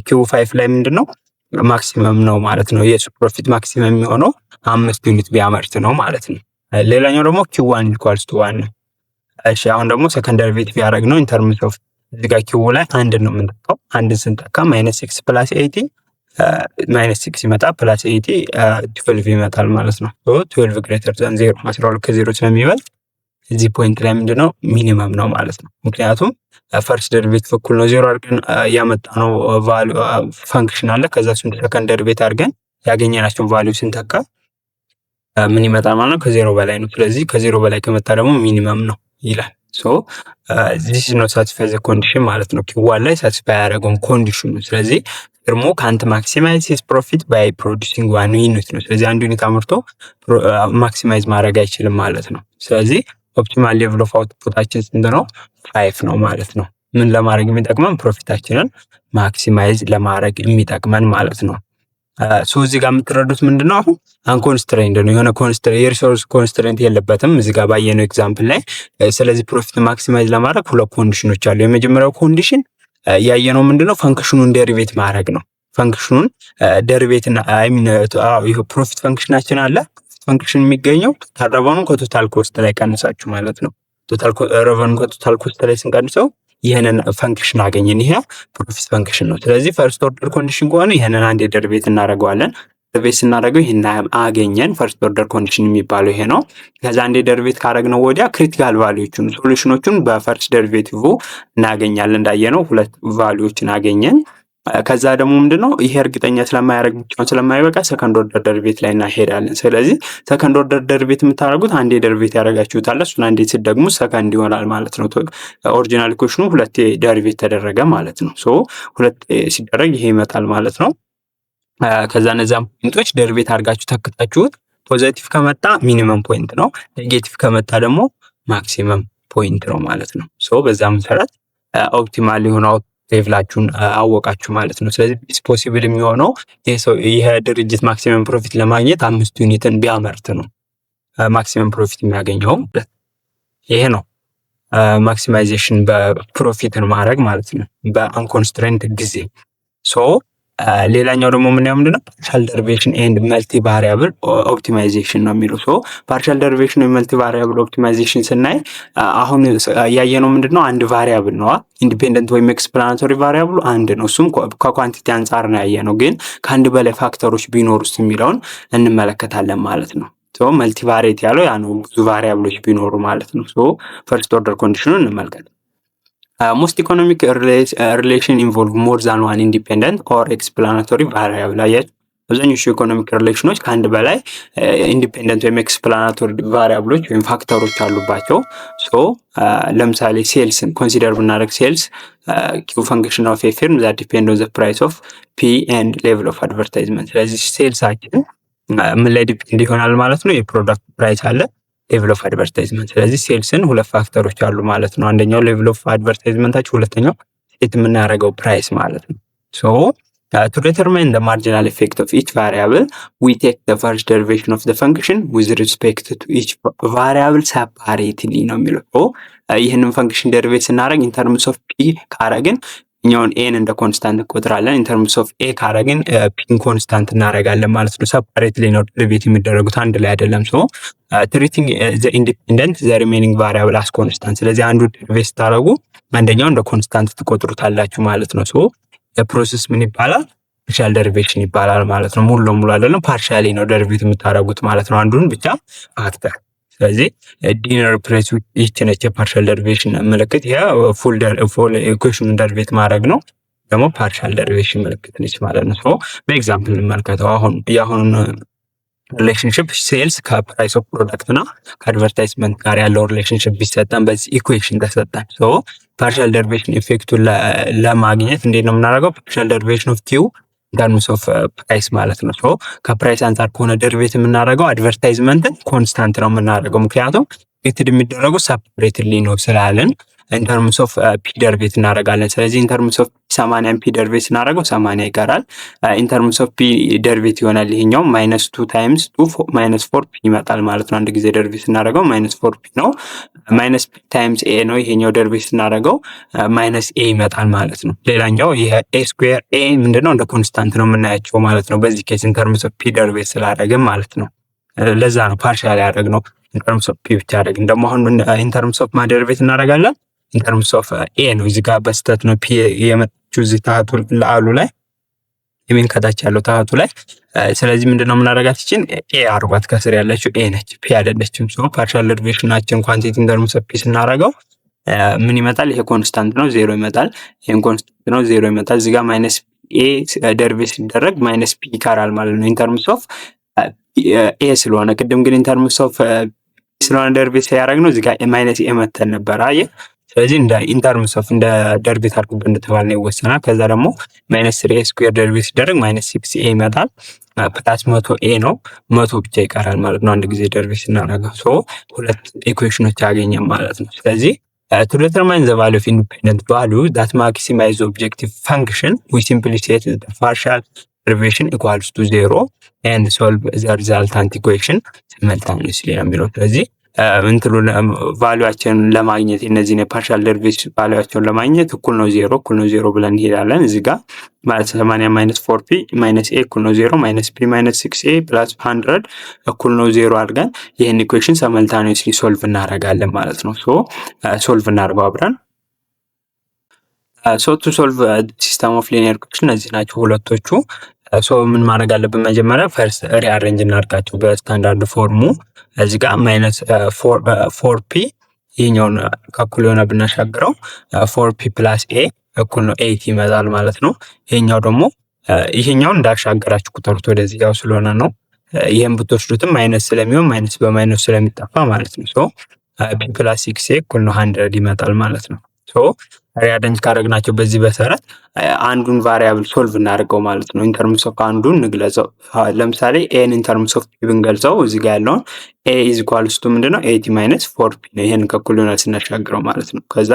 [SPEAKER 1] Q5 ላይ ምንድነው ማክሲመም ነው ማለት ነው። የሱ ፕሮፊት ማክሲመም የሚሆነው 5 ዩኒት ቢያመርት ነው ማለት ነው። ሌላኛው ደግሞ Q1 ኢኳልስ ቱ 1 ነው። እሺ አሁን ደግሞ ሰከንድ ደሪቬቲቭ ያደረግነው ኢን ተርምስ ኦፍ እዚህ ጋር Q ላይ አንድ ነው የምንተካው። አንድን ስንተካ -6 ፕላስ 80 -6 ይመጣል ፕላስ 80 12 ይመጣል ማለት ነው። 12 ግሬተር ዛን 0 12 ከዜሮ ስለሚበልጥ እዚህ ፖይንት ላይ ምንድነው ሚኒመም ነው ማለት ነው። ምክንያቱም ፈርስት ደሪቬቲቭ እኩል ነው ዜሮ አድርገን ያመጣነው ቫልዩ ፈንክሽን አለ። ከዛ እሱን ሰከንድ ደሪቬቲቭ አድርገን ያገኘናቸውን ቫልዩ ስንተካ ምን ይመጣል ማለት ነው? ከዜሮ በላይ ነው። ስለዚህ ከዜሮ በላይ ከመጣ ደግሞ ሚኒመም ነው ይላል። ዚስ ኢዝ ኖት ሳቲስፋይ ዘ ኮንዲሽን ማለት ነው። Q1 ላይ ሳቲስፋይ ያደረገውን ኮንዲሽኑ። ስለዚህ ደግሞ ካንት ማክሲማይዝ ሂዝ ፕሮፊት ባይ ፕሮዲዩሲንግ ዋን ዩኒት ነው። ስለዚህ አንድ ዩኒት አምርቶ ማክሲማይዝ ማድረግ አይችልም ማለት ነው። ስለዚህ ኦፕቲማል ሌቭል ኦፍ አውትፑታችን ስንት ነው? 5 ነው ማለት ነው። ምን ለማድረግ የሚጠቅመን? ፕሮፊታችንን ማክሲማይዝ ለማድረግ የሚጠቅመን ማለት ነው። እዚህ ጋር የምትረዱት ምንድነው? አሁን አንኮንስትሬንድ ነው፣ የሆነ የሪሶርስ ኮንስትሬንት የለበትም እዚህ ጋር ባየነው ኤግዛምፕል ላይ። ስለዚህ ፕሮፊት ማክሲማይዝ ለማድረግ ሁለት ኮንዲሽኖች አሉ። የመጀመሪያው ኮንዲሽን ያየነው ምንድነው? ፈንክሽኑን ዴሪቬት ማድረግ ነው። ፈንክሽኑን ዴሪቬት እና ይሄ ፕሮፊት ፈንክሽናችን አለ። ፈንክሽን የሚገኘው ቶታል ረቨኑን ከቶታል ኮስት ላይ ቀንሳችሁ ማለት ነው። ቶታል ረቨኑን ከቶታል ኮስት ላይ ስንቀንሰው ይሄንን ፈንክሽን አገኘን። ይሄ ፕሮፊት ፈንክሽን ነው። ስለዚህ ፈርስት ኦርደር ኮንዲሽን ከሆነ ይሄንን አንድ ደሪቬት እናደርገዋለን። ደሪቬት ስናደርገው ይሄን አገኘን። ፈርስት ኦርደር ኮንዲሽን የሚባለው ይሄ ነው። ከዛ አንድ ደሪቬት ካደረግነው ወዲያ ክሪቲካል ቫልዩዎቹን ሶሉሽኖቹን በፈርስት ደሪቬቲቭ እናገኛለን። እንዳየነው ሁለት ቫልዩዎችን አገኘን። ከዛ ደግሞ ምንድነው ይሄ እርግጠኛ ስለማያደርግ ብቻውን ስለማይበቃ ሰከንድ ኦርደር ደሪቬት ላይ እናሄዳለን። ስለዚህ ሰከንድ ኦርደር ደሪቬት የምታደርጉት አንዴ ደሪቬት ያደርጋችሁታል። እሱን አንዴ ደግሞ ሰከንድ ይሆናል ማለት ነው። ኦሪጂናል ኢኩዌሽኑ ሁለቴ ደሪቬት ተደረገ ማለት ነው። ሁለት ሲደረግ ይሄ ይመጣል ማለት ነው። ከዛ እነዛን ፖይንቶች ደሪቬት አድርጋችሁ ተክታችሁት ፖዚቲቭ ከመጣ ሚኒመም ፖይንት ነው፣ ኔጌቲቭ ከመጣ ደግሞ ማክሲመም ፖይንት ነው ማለት ነው። በዛ መሰረት ኦፕቲማል የሆነው ሌቭላችሁን አወቃችሁ ማለት ነው። ስለዚህ ኢትስ ፖሲብል የሚሆነው ይሄ ድርጅት ማክሲመም ፕሮፊት ለማግኘት 5 ዩኒትን ቢያመርት ነው ማክሲመም ፕሮፊት የሚያገኘው። ይሄ ነው ማክሲማይዜሽን በፕሮፊትን ማድረግ ማለት ነው በአንኮንስትሬንት ጊዜ። ሌላኛው ደግሞ ምን ምንድነው? ፓርሻል ደሪቬሽን ኤንድ መልቲ ቫሪያብል ኦፕቲማይዜሽን ነው የሚለው። ፓርሻል ደሪቬሽን ወይ መልቲ ቫሪያብል ኦፕቲማይዜሽን ስናይ አሁን ያየነው ምንድነው? አንድ ቫሪያብል ነው። ኢንዲፔንደንት ወይም ኤክስፕላናቶሪ ቫሪያብሉ አንድ ነው። እሱም ከኳንቲቲ አንጻር ነው ያየነው። ግን ከአንድ በላይ ፋክተሮች ቢኖሩስ የሚለውን እንመለከታለን ማለት ነው። መልቲ ቫሪየት ያለው ያ ነው፣ ብዙ ቫሪያብሎች ቢኖሩ ማለት ነው። ፈርስት ኦርደር ኮንዲሽኑን እንመልከት። ሞስት ኢኮኖሚክ ሪሌሽን ኢንቮልቭ ሞር ዛን ዋን ኢንዲፔንደንት ኦር ኤክስፕላናቶሪ ቫሪያብል። አያችሁ አብዛኞቹ ኢኮኖሚክ ሪሌሽኖች ከአንድ በላይ ኢንዲፔንደንት ወይም ኤክስፕላናቶሪ ቫሪያብሎች ወይም ፋክተሮች አሉባቸው። ለምሳሌ ሴልስን ኮንሲደር ብናደርግ ሴልስ ኪው ፈንክሽን ኦፍ ኤ ፊርም ዛት ዲፔንድ ኦን ዘ ፕራይስ ኦፍ ፒ ኤንድ ሌቭል ኦፍ አድቨርታይዝመንት። ስለዚህ ሴልሳችን ምን ላይ ዲፔንድ ይሆናል ማለት ነው? የፕሮዳክት ፕራይስ አለ፣ ሌቭል ኦፍ አድቨርታይዝመንት። ስለዚህ ሴልስን ሁለት ፋክተሮች አሉ ማለት ነው። አንደኛው ሌቭል ኦፍ አድቨርታይዝመንታችን፣ ሁለተኛው ሴት የምናደርገው ፕራይስ ማለት ነው። to determine the marginal effect of each variable, we take the first derivation of the function with respect to each variable separately ነው የሚለው። ይህንን ፈንክሽን ደሪቬት ስናደርግ in terms of p ካረግን እኛውን ኤን እንደ ኮንስታንት እንቆጥራለን። in terms of a ካረግን ፒን ኮንስታንት እናደርጋለን ማለት ነው። separately ነው ደሪቬት የሚደረጉት፣ አንድ ላይ አይደለም። treating the independent the remaining variable as constant። ስለዚህ አንዱ ደሪቬት ስታደርጉ አንደኛው እንደ ኮንስታንት ትቆጥሩታላችሁ ማለት ነው። የፕሮሰስ ምን ይባላል? ፓርሻል ደሪቬሽን ይባላል ማለት ነው። ሙሉ ለሙሉ አይደለም፣ ፓርሻሊ ነው ደሪቬት የምታደርጉት ማለት ነው፣ አንዱን ብቻ ፋክተር። ስለዚህ ዲነር ፕራይስ ይህች ነች የፓርሻል ደሪቬሽን ምልክት። ይሄ ፉል ኢኩዌሽኑን ደሪቬት ማድረግ ነው፣ ደግሞ ፓርሻል ደሪቬሽን ምልክት ነች ማለት ነው። በኤግዛምፕል እንመልከተው። አሁን የአሁኑን ሪሌሽንሽፕ ሴልስ ከፕራይስ ኦፍ ፕሮዳክት እና ከአድቨርታይዝመንት ጋር ያለው ሪሌሽንሽፕ ቢሰጠን በዚህ ኢኩዌሽን ተሰጠን። ፓርሻል ደሪቬሽን ኢፌክቱን ለማግኘት እንዴት ነው የምናደርገው? ፓርሻል ደሪቬሽን ኦፍ ኪው ኢንተርምስ ኦፍ ፕራይስ ማለት ነው። ሶ ከፕራይስ አንጻር ከሆነ ደሪቬት የምናደርገው አድቨርታይዝመንትን ኮንስታንት ነው የምናደርገው፣ ምክንያቱም ሬትድ የሚደረጉ ሰፕሬትሊ ነው ስላለን ኢንተርምስ ኦፍ ፒ ደሪቬት እናደርጋለን። ስለዚህ ኢንተርምስ ኦፍ 80 ፒ ደሪቬት ስናደርገው 80 ይቀራል። ኢንተርምስ ኦፍ ፒ ደሪቬት ይሆናል ይሄኛው -2 ታይምስ 2 -4 ፒ ይመጣል ማለት ነው። አንድ ጊዜ ደሪቬት ስናደርገው -4 ፒ ነው። ማይነስ ፒ ታይምስ ኤ ነው ይሄኛው ደሪቬት ስናደርገው ማይነስ ኤ ይመጣል ማለት ነው። ሌላኛው ይሄ ኤ ስኩዌር ኤ ምንድነው እንደ ኮንስታንት ነው የምናያቸው ማለት ነው። በዚህ ኬስ ኢንተርምስ ኦፍ ፒ ደሪቬት ስላደረግን ማለት ነው። ለዛ ነው ፓርሻል ያደረግነው ኢንተርምስ ኦፍ ፒ ብቻ አደረግን። ደግሞ አሁን ኢንተርምስ ኦፍ ማ ደሪቬት እናደርጋለን ኢንተርምስ ኦፍ ኤ ነው። እዚህ ጋር በስተት ነው ፒ የመጣችው እዚህ ታህቱ ለአሉ ላይ የሚን ከታች ያለው ታህቱ ላይ። ስለዚህ ምንድነው የምናደርጋት ይችን ኤ አርጓት ከስር ያለችው ኤ ነች ፒ አይደለችም። ሶ ፓርሻል ደሪቬሽናችን ኳንቲቲ ኢንተርምስ ኦፍ ፒ ስናደርገው ምን ይመጣል? ይሄ ኮንስታንት ነው 0 ይመጣል። ይሄን ኮንስታንት ነው 0 ይመጣል። እዚህ ጋር ማይነስ ኤ ደሪቬት ሲደረግ ማይነስ ፒ ይቀራል ማለት ነው ኢንተርምስ ኦፍ ኤ ስለሆነ። ቅድም ግን ኢንተርምስ ኦፍ ስለሆነ ደሪቬት ያደረግነው እዚህ ጋር ማይነስ ኤ መተን ነበር አየ። ስለዚህ እንደ ኢንተርምስ ኦፍ እንደ ደሪቬት አድርጉበት እንደተባለ ነው ይወሰናል። ከዛ ደግሞ -3 ኤ ስኩዌር ደሪቬት ሲደረግ -6 ኤ ይመጣል። ፕላስ 100 ኤ ነው 100 ብቻ ይቀራል ማለት ነው አንድ ጊዜ ደሪቬት ስናደርገው። ሶ ሁለት ኢኩዌሽኖች ያገኘን ማለት ነው። ስለዚህ to determine the value of independent value that maximize the objective function we simply set the partial derivation equals to 0 and solve the resultant equation simultaneously ነው የሚለው። ስለዚህ እንትሉ ቫልዩአቸውን ለማግኘት እነዚህን የፓርሻል ደሪቬቲቭ ቫልዩአቸውን ለማግኘት እኩል ነው 0 ብለን እንሄዳለን። እዚህ ጋር ማለት 80 -4 ፒ -a እኩል ነው 0 -p -6a + 100 እኩል ነው 0 አድርገን ይህን ኢኩዌሽን ሳይመልታኒየስሊ ሶልቭ እናደርጋለን ማለት ነው። ሶ ሶልቭ እናድርገው አብረን። ሶ ቱ ሶልቭ ሲስተም ኦፍ ሊኒየር ኢኩዌሽን እነዚህ ናቸው ሁለቶቹ። ሶ ምን ማድረግ አለብን? መጀመሪያ ፈርስት ሪአሬንጅ እናድርጋቸው በስታንዳርድ ፎርሙ። እዚህ ጋር -4 ፒ ይሄኛውን ከኩል የሆነ ብናሻግረው 4 ፒ + ኤ እኩል ነው 8 ይመጣል ማለት ነው። ይሄኛው ደግሞ ይሄኛውን እንዳሻገራችሁ ቁጥሩት ወደዚህ ጋር ስለሆነ ነው። ይሄን ብትወስዱትም ማይነስ ስለሚሆን ማይነስ በማይነስ ስለሚጠፋ ማለት ነው። ሶ ፒ + 6 ኤ እኩል ነው 100 ይመጣል ማለት ነው። ሶ ሪአሬንጅ ካደረግናቸው በዚህ መሰረት አንዱን ቫሪያብል ሶልቭ እናደርገው ማለት ነው። ኢንተርምስ ኦፍ አንዱን እንግለጸው። ለምሳሌ ኤን ኢንተርምስ ኦፍ ፒ ብንገልጸው እዚህ ጋር ያለውን ኤ ኢዝ ኢኳልስ ቱ ምንድነው 80 - 4 ፒ ነው። ይሄን ከኩል ሆነ ስናሻግረው ማለት ነው። ከዛ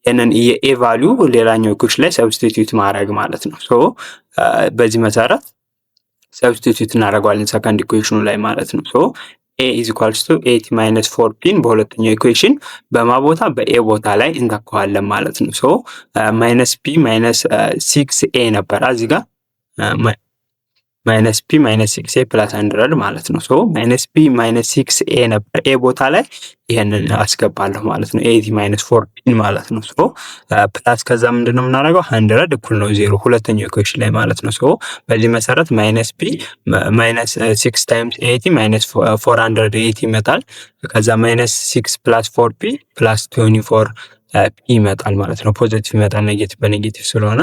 [SPEAKER 1] ይሄንን የኤ ቫልዩ ሌላኛው ኢኩዌሽን ላይ ሰብስቲቲዩት ማድረግ ማለት ነው። ሶ በዚህ መሰረት ሰብስቲቲዩት እናደርገዋለን ሰከንድ ኢኩዌሽኑ ላይ ማለት ነው። ሶ ኤ ኢዝ ኢኳልስ ቱ 80 - 4 ፒን በሁለተኛው ኢኩዌሽን በማ ቦታ በኤ ቦታ ላይ እንተካዋለን ማለት ነው። ሶ -p -6 ኤ ነበር እዚህ ጋር -p -6 ኤ + 100 ማለት ነው። ሶ -p -6 ኤ ነበር ኤ ቦታ ላይ ይሄንን አስገባለሁ ማለት ነው። 80 - 4 ፒን ማለት ነው። ሶ ፕላስ ከዛ ምንድነው የምናደርገው 100 እኩል ነው 0 ሁለተኛው ኢኩዌሽን ላይ ማለት ነው። ሶ በዚህ መሰረት -p -6 ታይምስ 80 -480 ይመጣል። ከዛ -6 + 4 ፒ + 24 ፒ ይመጣል ማለት ነው። ፖዚቲቭ ይመጣል ኔጌቲቭ በኔጌቲቭ ስለሆነ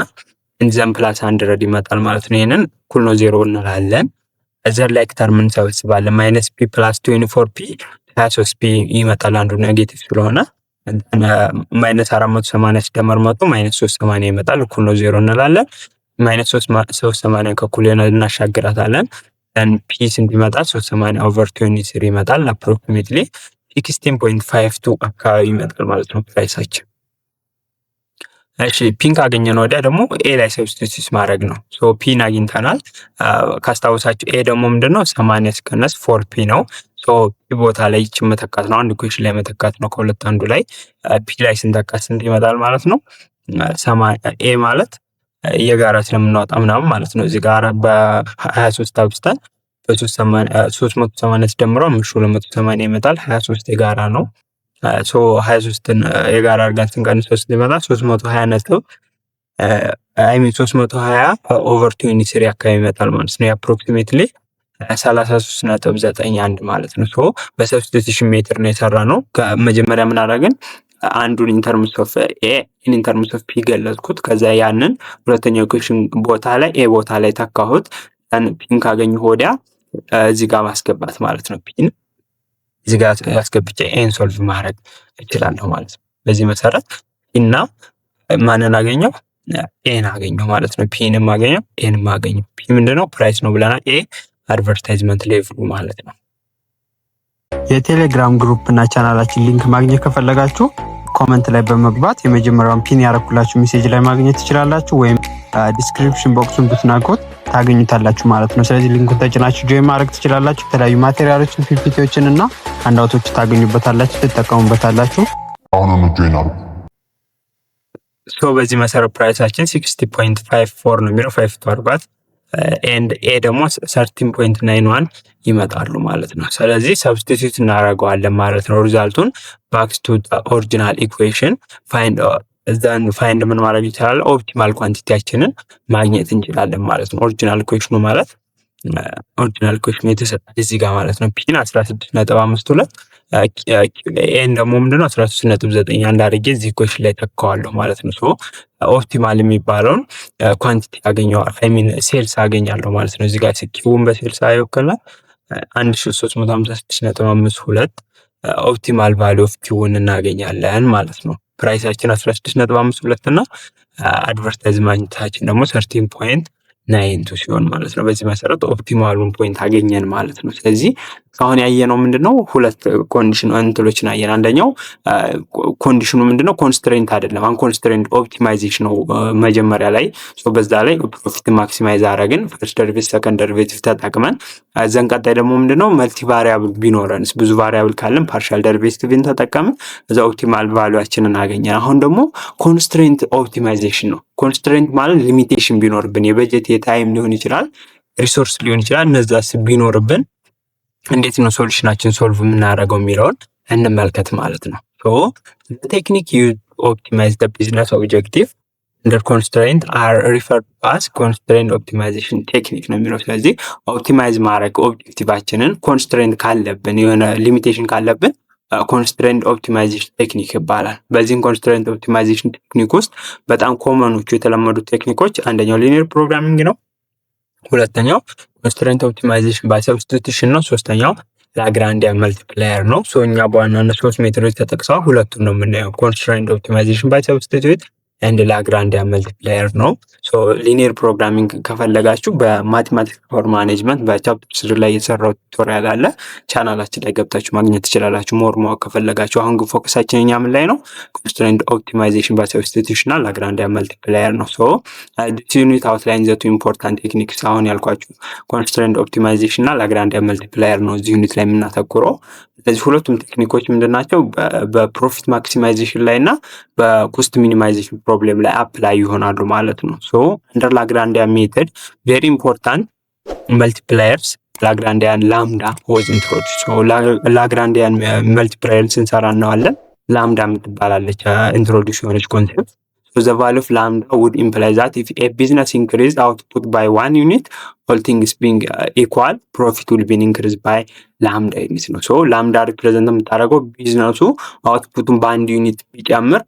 [SPEAKER 1] እንዘን ፕላስ 100 ይመጣል ማለት ነው። ይሄንን እኩል ነው 0 እንላለን። እዘር ላይ ተርም እንሰብስባለን -p + 24 ፒ 23 ፒ ይመጣል አንዱ ኔጌቲቭ ስለሆነ -480 ሲደመር 100 -380 ይመጣል እኩል ነው 0 እንላለን። -380 ከኩል እናሻግራታለን። then ፒ ስንት ይመጣል 380/23 ይመጣል። አፕሮክሲሜትሊ 16.52 አካባቢ ይመጣል ማለት ነው ፕራይሳችን። እሺ ፒን ካገኘን ወዲያ ደግሞ ኤ ላይ ሰብስቲቲዩት ማድረግ ነው። ሶ ፒን አግኝተናል። ካስታውሳችሁ ኤ ደግሞ ምንድነው 80 ሲቀነስ 4 ፒ ነው። ሶ ፒ ቦታ ላይ ይች መተካት ነው፣ አንድ ኢኩዌሽን ላይ መተካት ነው። ከሁለት አንዱ ላይ ፒ ላይ ስንተካት ስንት ይመጣል ማለት ነው? ኤ ማለት የጋራ ስለምናወጣ ምናምን ማለት ነው። እዚህ ጋር በ23 አብስተን በ380 ሲደምሮ 280 ይመጣል። 23 የጋራ ነው። ሶ 23ን የጋራ አድርገን ስንቀንስ 3 ይመጣል 320/23 አካባቢ ይመጣል ማለት ነው። አፕሮክሲሜትሊ 33.91 ማለት ነው። ሶ በሰብስቲቲዩሽን ሜትር ነው የሰራ ነው። ከመጀመሪያ ምን አደረግን? አንዱን ኢንተርምስ ኦፍ ኤ ኢንተርምስ ኦፍ ፒ ገለጽኩት። ከዛ ያንን ሁለተኛው ኢኩዌሽን ቦታ ላይ ኤ ቦታ ላይ ተካሁት። ፒን ካገኘሁ ወዲያ እዚህ ጋር ማስገባት ማለት ነው። ፒን እዚህ ጋር አስገብቼ ኤን ሶልቭ ማድረግ እችላለሁ ማለት ነው። በዚህ መሰረት እና ማንን አገኘው? ኤን አገኘው ማለት ነው። ፒንም አገኘው ኤንም አገኘው። ፒ ምንድነው? ፕራይስ ነው ብለናል። ኤ አድቨርታይዝመንት ሌቭሉ ማለት ነው።
[SPEAKER 2] የቴሌግራም ግሩፕ እና ቻናላችን ሊንክ ማግኘት ከፈለጋችሁ ኮመንት ላይ በመግባት የመጀመሪያውን ፒን ያረኩላችሁ ሜሴጅ ላይ ማግኘት ትችላላችሁ፣ ወይም ዲስክሪፕሽን ቦክሱን ብትናቁት ታገኙታላችሁ ማለት ነው። ስለዚህ ሊንኩን ተጭናችሁ ጆይን ማድረግ ትችላላችሁ። የተለያዩ ማቴሪያሎችን፣ ፒፒቲዎችን እና አንዳውቶች ታገኙበታላችሁ፣ ትጠቀሙበታላችሁ።
[SPEAKER 3] አሁን ጆይን አድርጉ።
[SPEAKER 1] በዚህ መሰረት ፕራይሳችን 60.54 ነው የሚለው 5 to 40 ኤንድ ኤ ደግሞ 13.91 ይመጣሉ ማለት ነው። ስለዚህ ሰብስቲቱት እናደርገዋለን ማለት ነው። ሪዛልቱን ባክ ቱ ኦሪጂናል ኢኩዌሽን ፋይንድ ምን ማድረግ ይችላል? ኦፕቲማል ኳንቲቲያችንን ማግኘት እንችላለን ማለት ነው። ኦሪጂናል ኢኩዌሽኑ ማለት ኦሪጂናል ኢኩዌሽኑ የተሰጠን እዚህ ጋር ማለት ነው። ፒን 16.52 ኤን ደግሞ ምንድነው 13.91 አድርጌ እዚህ ኢኩዌሽን ላይ ተካዋለሁ ማለት ነው። ሶ ኦፕቲማል የሚባለውን ኳንቲቲ አገኘዋለሁ፣ አይ ሚን ሴልስ አገኛለሁ ማለት ነው። እዚህ ጋር ኪውን በሴልስ አይወክላል 1356.52 ኦፕቲማል ቫልዩ ኦፍ ኪውን እናገኛለን ማለት ነው። ፕራይሳችን 16.52 እና አድቨርታይዝመንታችን ደግሞ 13.92 ሲሆን ማለት ነው። በዚህ መሰረት ኦፕቲማሉን ፖይንት አገኘን ማለት ነው። ስለዚህ አሁን ያየነው ምንድነው? ሁለት ኮንዲሽን እንትሎችን አየን። አንደኛው ኮንዲሽኑ ምንድነው? ኮንስትሬንት አይደለም፣ አንኮንስትሬንት ኦፕቲማይዜሽን ነው መጀመሪያ ላይ። በዛ ላይ ፕሮፊት ማክሲማይዝ አረግን ፈርስት ደሪቬቲቭ ሰከንድ ደሪቬቲቭ ተጠቅመን። ዘን ቀጣይ ደግሞ ምንድነው? መልቲ ቫሪያብል ቢኖረንስ ብዙ ቫሪያብል ካለን ፓርሻል ደሪቬቲቭን ተጠቀምን፣ እዛ ኦፕቲማል ቫልዩአችንን አገኘን። አሁን ደግሞ ኮንስትሬንት ኦፕቲማይዜሽን ነው። ኮንስትሬንት ማለት ሊሚቴሽን ቢኖርብን የበጀት የታይም ሊሆን ይችላል፣ ሪሶርስ ሊሆን ይችላል። እነዛስ ቢኖርብን እንዴት ነው ሶሉሽናችን ሶልቭ የምናደርገው የሚለውን እንመልከት ማለት ነው። ቴክኒክ ዩዝ ኦፕቲማይዝ ዘ ቢዝነስ ኦብጀክቲቭ እንደር ኮንስትሬንት አር ሪፈርድ አስ ኮንስትሬንት ኦፕቲማይዜሽን ቴክኒክ ነው የሚለው። ስለዚህ ኦፕቲማይዝ ማድረግ ኦብጀክቲቫችንን ኮንስትሬንት ካለብን የሆነ ሊሚቴሽን ካለብን ኮንስትሬንት ኦፕቲማይዜሽን ቴክኒክ ይባላል። በዚህም ኮንስትሬንት ኦፕቲማይዜሽን ቴክኒክ ውስጥ በጣም ኮመኖቹ የተለመዱት ቴክኒኮች አንደኛው ሊኒየር ፕሮግራሚንግ ነው፣ ሁለተኛው ኮንስትሬንት ኦፕቲማይዜሽን ባይ ሰብስቲቱሽን ነው፣ ሶስተኛው ላግራንዲያን መልቲፕላየር ነው። እኛ በዋናነት ሶስት ሜትዶች ተጠቅሰዋል፣ ሁለቱን ነው የምናየው፣ ኮንስትሬንት ኦፕቲማይዜሽን ባይ ሰብስቲቱት ኤንድ ላግራንዲያን መልቲፕላየር ነው። ሊኒየር ፕሮግራሚንግ ከፈለጋችሁ በማቴማቲክስ ፎር ማኔጅመንት በቻፕተር 3 ላይ የሰራው ቱቶሪያል አለ፣ ቻናላችን ላይ ገብታችሁ ማግኘት ትችላላችሁ ሞር ማወቅ ከፈለጋችሁ። አሁን ግን ፎከሳችን እኛ ምን ላይ ነው? ኮንስትሬንት ኦፕቲማይዜሽን ባይ ሰብስቲቱሽን እና ላግራንዲያን መልቲፕላየር ነው። ዲስ ዩኒት አውትላይን ዘ ቱ ኢምፖርታንት ቴክኒክስ አሁን ያልኳችሁ ኮንስትሬንት ኦፕቲማይዜሽን እና ላግራንዲያን መልቲፕላየር ነው እዚህ ዩኒት ላይ የምናተኩረው። ስለዚህ ሁለቱም ቴክኒኮች ምንድናቸው? በፕሮፊት ማክሲማይዜሽን ላይ እና በኮስት ሚኒማይዜሽን ፕሮብሌም ላይ አፕላይ ይሆናሉ ማለት ነው። አንደር ላግራንዲያን ሜተድ ቬሪ ኢምፖርታንት መልቲፕላየርስ ላግራንዲያን ላምዳ ወዝ ኢንትሮዱስ። ላግራንዲያን መልቲፕላየር ስንሰራ እናዋለን ላምዳ የምትባላለች ኢንትሮዱስ የሆነች ኮንሴፕት። the value of lambda would imply that if a business increased output by 1 unit, all things being equal, profit will be increased by lambda unit ነው። ላምዳ ሪፕሬዘንት የምታደርገው ቢዝነሱ አውትፑቱን በአንድ ዩኒት ቢጨምር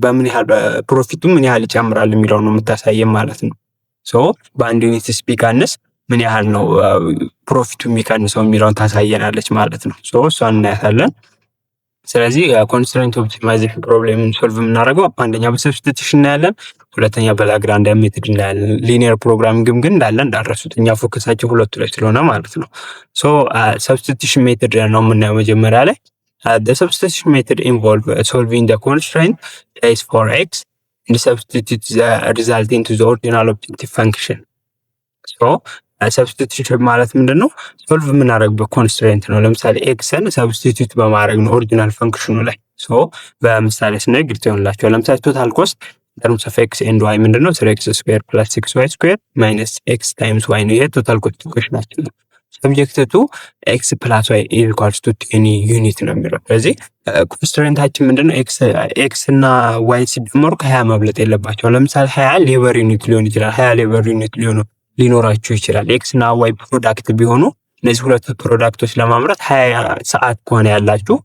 [SPEAKER 1] በምን ያህል ፕሮፊቱ ምን ያህል ይጨምራል የሚለው ነው የምታሳየን ማለት ነው። በአንድ ዩኒት ቢቀንስ ምን ያህል ነው ፕሮፊቱ የሚቀንሰው የሚለውን ታሳየናለች ማለት ነው። እሷን እናያታለን። ስለዚህ ኮንስትሬንት ኦፕቲማይዜሽን ፕሮብሌምን ሶልቭ የምናደርገው አንደኛ በሰብስቲቱሽን እናያለን፣ ሁለተኛ በላግራንዲያን ሜተድ እናያለን። ሊኒየር ፕሮግራሚንግም ግን እንዳለ እንዳረሱት እኛ ፎከሳችን ሁለቱ ላይ ስለሆነ ማለት ነው። ሰብስቲቱሽን ሜተድ ነው የምናየው መጀመሪያ ላይ። the substitution method involve solving the constraint is for x and substitute the result into the original objective function. ሰብስቲቱሽን ማለት ምንድነው? ሶልቭ የምናደርግበት ኮንስትሬንት ነው። ለምሳሌ ኤክስን ሰብስቲቱት በማድረግ ነው ኦሪጂናል ፈንክሽኑ ላይ። በምሳሌ ስናይ ግልጽ ይሆንላችኋል። ለምሳሌ ቶታል ኮስት terms of x and y ምንድነው? 3x square plus 6y square minus x times y ነው። ይሄ ቶታል ኮስት ኢኩዌሽናችን ነው። ሰብጀክቱ x plus y equals to 10 ዩኒት ነው የሚለው። ስለዚህ ኮንስትሬንታችን ምንድነው? x እና y ሲደመሩ ከ20 መብለጥ የለባቸው። ለምሳሌ 20 ሌበር ዩኒት ሊሆን ይችላል፣ 20 ሌበር ዩኒት ሊኖራችሁ ይችላል። ኤክስ እና ዋይ ፕሮዳክት ቢሆኑ እነዚህ ሁለት ፕሮዳክቶች ለማምረት 20 ሰዓት ከሆነ ያላችሁ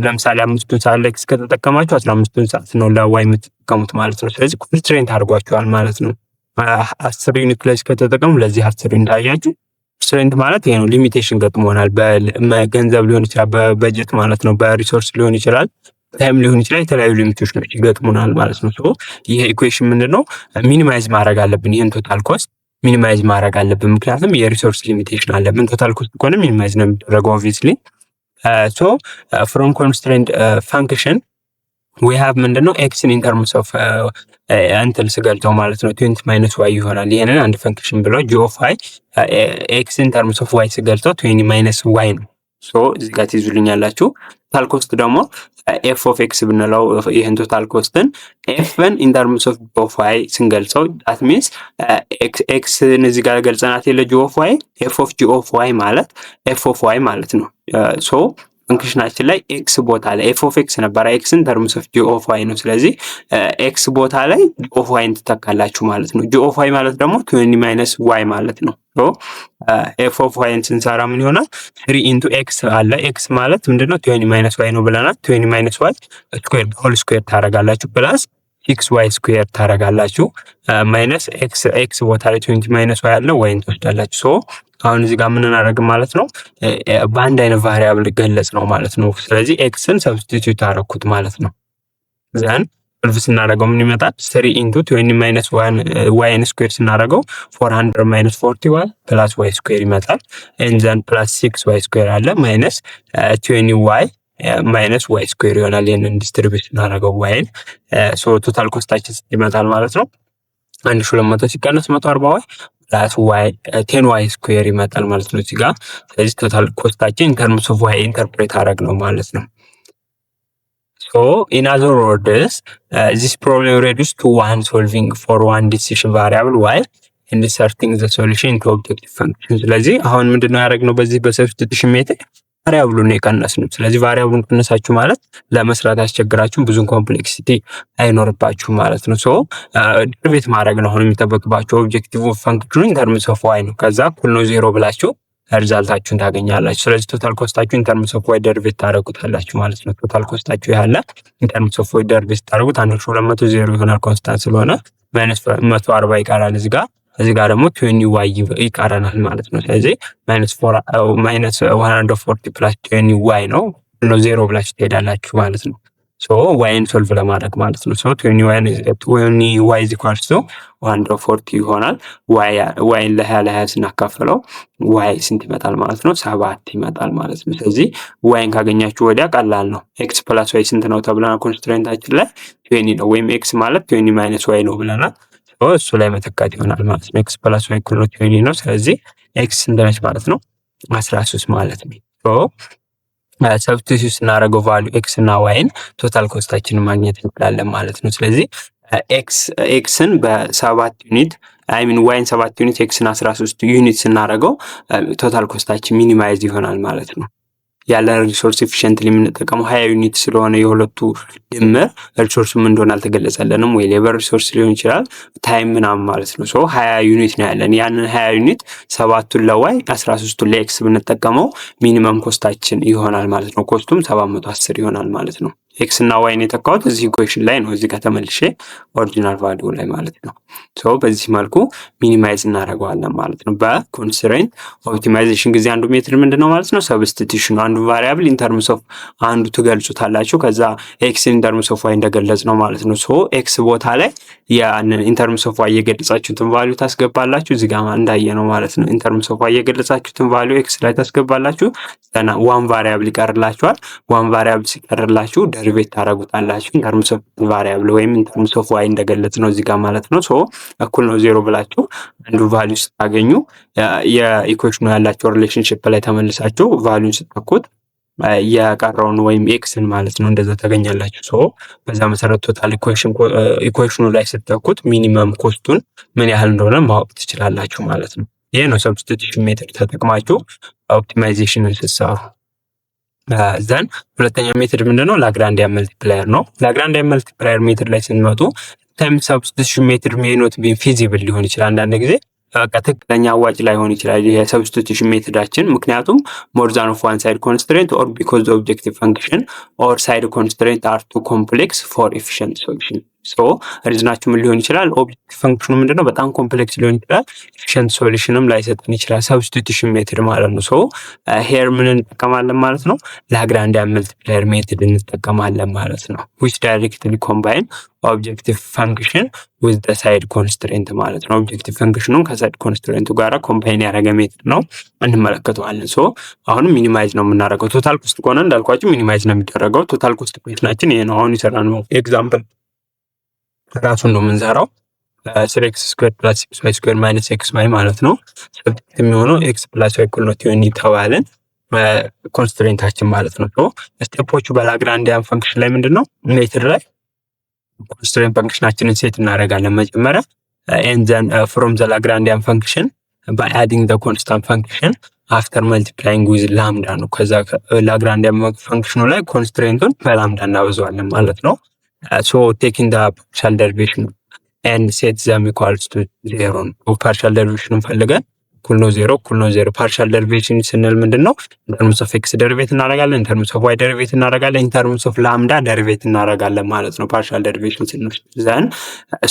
[SPEAKER 1] ለምሳሌ 5ቱን ሰዓት ለኤክስ ከተጠቀማችሁ 15ቱን ሰዓት ነው ለዋይ የምትጠቀሙት ማለት ነው። ስለዚህ ኮንስትሬንት አድርጓችኋል ማለት ነው። 10 ዩኒት ላይ ከተጠቀሙ ለዚህ 10 ዩኒት አያችሁ። ኮንስትሬንት ማለት ይሄ ነው። ሊሚቴሽን ገጥሞናል። በገንዘብ ሊሆን ይችላል፣ በበጀት ማለት ነው፣ በሪሶርስ ሊሆን ይችላል፣ ታይም ሊሆን ይችላል። የተለያዩ ሊሚቶች ነው ይገጥሙናል ማለት ነው። ሶ ይሄ ኢኩዌሽን ምንድነው ሚኒማይዝ ማድረግ አለብን። ይህን ቶታል ኮስት ሚኒማይዝ ማድረግ አለብን፣ ምክንያቱም የሪሶርስ ሊሚቴሽን አለብን። ቶታል ኮስት ከሆነ ሚኒማይዝ ነው የሚደረገው ኦብቪየስሊ። ሶ ፍሮም ኮንስትሬንት ፋንክሽን ዊ ሃቭ ምንድነው ኤክስን ኢን ተርምስ ኦፍ እንትን ስገልጸው ማለት ነው 20 ማይነስ ዋይ ይሆናል። ይሄንን አንድ ፈንክሽን ብለው ጂ ኦፍ ዋይ ኤክስ ኢን ተርምስ ኦፍ ዋይ ስገልጸው 20 ማይነስ ዋይ ነው። ሶ እዚህ ጋር ትይዙልኛላችሁ። ቶታል ኮስት ደግሞ ኤፍ ኦፍ ኤክስ ብንለው ይህን ቶታል ኮስትን ኤፍን ኢን ተርምስ ኦፍ ዋይ ስንገልጸው ዳት ሚንስ ኤክስን እዚህ ጋር ገልጸናት የለ ጂ ኦፍ ዋይ ኤፍ ኦፍ ጂ ኦፍ ዋይ ማለት ኤፍ ኦፍ ዋይ ማለት ነው። ሶ ፈንክሽናችን ላይ ኤክስ ቦታ ላይ ኤፍ ኦፍ ኤክስ ነበር፣ ኤክስን ተርምስ ኦፍ ጂ ኦፍ ዋይ ነው። ስለዚህ ኤክስ ቦታ ላይ ጂ ኦፍ ዋይን ትተካላችሁ ማለት ነው። ጂ ኦፍ ዋይ ማለት ደግሞ 20 ማይነስ ዋይ ማለት ነው። ኤፍ ኦፍ ዋይን ስንሰራ ምን ይሆናል? 3 ኢንቱ ኤክስ አለ። ኤክስ ማለት ምንድነው 20 ማይነስ ዋይ ነው ብለናል። 20 ማይነስ ዋይ ስኩዌር ሆል ስኩዌር ታረጋላችሁ ፕላስ 6y ስኩዌር ታረጋላችሁ ማይነስ ኤክስ ቦታ ላይ 20 ማይነስ ዋይ አለ ዋይን ትወስዳላችሁ። ሶ አሁን እዚህ ጋር ምን እናደርግ ማለት ነው በአንድ አይነት ቫሪያብል ገለጽ ነው ማለት ነው። ስለዚህ ኤክስን ሰብስቲቲዩት አደረኩት ማለት ነው። ዘን ሶልቭ ስናደርገው ምን ይመጣል? 3 ኢንቱ 20 ማይነስ ዋይን ስኩዌር ስናደርገው 400 ማይነስ 41 ፕላስ ዋይ ስኩዌር ይመጣል። ኤንድ ዘን ፕላስ 6y ስኩዌር አለ ማይነስ 20y ማይነስ ዋይ ስኩዌር ይሆናል። ይሄንን ዲስትሪቢዩት ስናደርገው ዋይን ሶ ቶታል ኮስታችን ይመጣል ማለት ነው 1200 ሲቀነስ 140y ፕላስ ዋይ 10y ስኩዌር ይመጣል ማለት ነው እዚህ ጋር። ስለዚህ ቶታል ኮስታችን ኢን ተርምስ ኦፍ ዋይ ኢንተርፕሬት አደረግ ነው ማለት ነው። ሶ ኢን አዘር ወርድስ ዚስ ፕሮብሌም reduced to one solving for one decision variable while inserting the solution into objective function። ስለዚህ አሁን ምንድነው ያደረግነው በዚህ በሰብስቲቱሽን ሜተድ ቫሪያብሉን የቀነስነው። ስለዚህ ቫሪያብሉን ቀነሳችሁ ማለት ለመስራት ያስቸግራችሁም ብዙ ኮምፕሌክሲቲ አይኖርባችሁም ማለት ነው። ሶ ዴሪቬት ማድረግ ነው አሁን የሚጠበቅባችሁ። ኦብጀክቲቭ ፈንክሽኑ ኢን ተርምስ ኦፍ ዋይ ነው። ከዛ እኩል ነው 0 ብላችሁ ሪዛልታችሁን ታገኛላችሁ። ስለዚህ ቶታል ኮስታችሁ ኢን ተርምስ ኦፍ ዋይ ዴሪቬት ታደርጉታላችሁ ማለት ነው። ቶታል ኮስታችሁ ያለ ኢን ተርምስ ኦፍ ዋይ ዴሪቬት ታደርጉት 1200 0 ይሆናል ኮንስታንት ስለሆነ ማይነስ 140 ይቀራል እዚህ ጋር። እዚህ ጋር ደግሞ 20y ይቀረናል ማለት ነው። ስለዚህ ማይነስ 140 ፕላስ 20y ነው 0 ብላችሁ ትሄዳላችሁ ማለት ነው። ሶ ዋይን ሶልቭ ለማድረግ ማለት ነው። ሶ 20y is equals to 140 ይሆናል። ዋይን ለ20 ስናካፍለው ዋይ ስንት ይመጣል ማለት ነው? 7 ይመጣል ማለት ነው። ስለዚህ ዋይን ካገኛችሁ ወዲያ ቀላል ነው። ኤክስ ፕላስ ዋይ ስንት ነው ተብለናል ኮንስትሬንታችን ላይ 20 ነው፣ ወይም ኤክስ ማለት 20 ማይነስ ዋይ ነው ብለናል። እሱ ላይ መተካት ይሆናል ማለት ነው። ኤክስ ፕላስ ዋይ እኩል ነው 20 ነው። ስለዚህ ኤክስ ስንት ነች ማለት ነው? 13 ማለት ነው። ሶ ሰብስቲቱት ስናደርገው ቫልዩ ኤክስ እና ዋይን ቶታል ኮስታችንን ማግኘት እንችላለን ማለት ነው። ስለዚህ ኤክስን በ7 ዩኒት ዋይን 7 ዩኒት ኤክስን 13 ዩኒት ስናደርገው ቶታል ኮስታችን ሚኒማይዝ ይሆናል ማለት ነው። ያለን ሪሶርስ ኤፊሽንትሊ የምንጠቀመው 20 ዩኒት ስለሆነ የሁለቱ ድምር ሪሶርስ ምን እንደሆነ አልተገለጸልንም፣ ወይ ሌበር ሪሶርስ ሊሆን ይችላል ታይም ምናምን ማለት ነው። ሶ 20 ዩኒት ነው ያለን። ያንን 20 ዩኒት 7ቱን ለዋይ 13ቱን ለኤክስ ብንጠቀመው ሚኒመም ኮስታችን ይሆናል ማለት ነው። ኮስቱም 710 ይሆናል ማለት ነው። ኤክስ እና ዋይን የተካሁት እዚህ ኢኩዌሽን ላይ ነው፣ እዚህ ጋር ተመልሼ ኦሪጂናል ቫልዩ ላይ ማለት ነው። ሶ በዚህ መልኩ ሚኒማይዝ እናደርገዋለን ማለት ነው። በኮንስትሬንት ኦፕቲማይዜሽን ጊዜ አንዱ ሜትድ ምንድነው ማለት ነው? ሰብስቲቱሽን። አንዱ ቫሪያብል ኢን ተርምስ ኦፍ አንዱ ትገልጹታላችሁ፣ ከዛ ኤክስ ኢን ተርምስ ኦፍ ዋይ እንደገለጽ ነው ማለት ነው። ሶ ኤክስ ቦታ ላይ ያንን ኢን ተርምስ ኦፍ ዋይ የገለጻችሁትን ቫልዩ ታስገባላችሁ፣ እዚህ ጋር እንዳየ ነው ማለት ነው። ኢን ተርምስ ኦፍ ዋይ የገለጻችሁትን ቫልዩ ኤክስ ላይ ታስገባላችሁ፣ ዘና ዋን ቫሪያብል ይቀርላችኋል። ዋን ቫሪያብል ሲቀርላችሁ ዴሪቬት ታደርጉታላችሁ ኢን ተርምስ ኦፍ ቫሪያብል ወይም ኢን ተርምስ ኦፍ ዋይ እንደገለጽ ነው እዚህ ጋር ማለት ነው። ሶ እኩል ነው 0 ብላችሁ አንዱ ቫልዩ ስታገኙ የኢኩዌሽኑ ያላችሁ ሪሌሽንሺፕ ላይ ተመልሳችሁ ቫልዩን ስትተኩት የቀረውን ወይም ኤክስን ማለት ነው እንደዛ ታገኛላችሁ። ሶ በዛ መሰረት ቶታል ኢኩዌሽኑ ላይ ስትተኩት ሚኒመም ኮስቱን ምን ያህል እንደሆነ ማወቅ ትችላላችሁ ማለት ነው። ይሄ ነው ሰብስቲቱሽን ሜተድ ተጠቅማችሁ ኦፕቲማይዜሽን ስትሰሩ። ዘን ሁለተኛው ሜትድ ምንድነው? ላግራንዲያን መልቲፕላየር ነው። ላግራንዲያን መልቲፕላየር ሜትድ ላይ ስንመጡ ታይም ሰብስቲቱሽን ሜትድ ሜይ ኖት ቢ ፊዚብል ሊሆን ይችላል አንዳንድ ጊዜ ትክክለኛ አዋጭ ላይሆን ይችላል የሰብስቲቱሽን ሜትዳችን። ምክንያቱም ሞር ዛን ኦፍ ዋን ሳይድ ኮንስትሬንት ኦር ቢኮዝ ኦብጀክቲቭ ፈንክሽን ኦር ሳይድ ኮንስትሬንት አር ቱ ኮምፕሌክስ ፎር ኤፊሽንት ሶሉሽን። ሶ ሪዝናችሁ ምን ሊሆን ይችላል? ኦብጀክቲቭ ፈንክሽኑ ምንድነው? በጣም ኮምፕሌክስ ሊሆን ይችላል። ኤፊሽንት ሶሉሽንም ላይሰጠን ይችላል። ሰብስቲቱሽን ሜትድ ማለት ነው። ሶ ሄር ምን እንጠቀማለን ማለት ነው? ላግራንዲያን መልቲፕላየር ሜትድ እንጠቀማለን ማለት ነው። ዊች ዳይሬክትሊ ኮምባይን ኦብጀክቲቭ ፈንክሽን ዊዝ ዘ ሳይድ ኮንስትሬንት ማለት ነው። ኦብጀክቲቭ ፈንክሽኑን ከሳይድ ኮንስትሬንቱ ጋራ ኮምባይን ያደረገ ሜትድ ነው፣ እንመለከተዋለን። ሶ አሁንም ሚኒማይዝ ነው የምናደርገው። ቶታል ኮስት ከሆነ እንዳልኳችሁ ሚኒማይዝ ነው የሚደረገው። ቶታል ኮስት ኢኩዌሽናችን ይሄ ነው። አሁን የሰራነው ኤግዛምፕል ራሱን ነው የምንሰራው። 3x² + 6y² - xy ማለት ነው። ሰብጀክት የሚሆነው x + y = 20 ተባልን ኮንስትሬንታችን ማለት ነው። ሶ ስቴፖቹ በላግራንዲያን ፈንክሽን ላይ ምንድነው? ሜትድ ላይ ኮንስትሬንት ፈንክሽናችንን ሴት እናደርጋለን መጀመሪያ and then from the Lagrangian function by adding the constant function after multiplying with lambda ነው። ከዛ ላግራንዲያን ፈንክሽኑ ላይ ኮንስትሬንቱን በላምዳ እናበዛዋለን ማለት ነው። so taking the partial derivation and set them equals to 0 ነው። partial derivation ፈልገን እኩል ነው 0 ፓርሻል ደሪቬሽን ስንል ምንድነው? ኢንተርምስ ኦፍ ኤክስ ደሪቬት እናደርጋለን፣ ኢንተርምስ ኦፍ ዋይ ደሪቬት እናደርጋለን፣ ኢንተርምስ ኦፍ ላምዳ ደሪቬት እናደርጋለን ማለት ነው። ፓርሻል ደሪቬሽን ስንል ዘን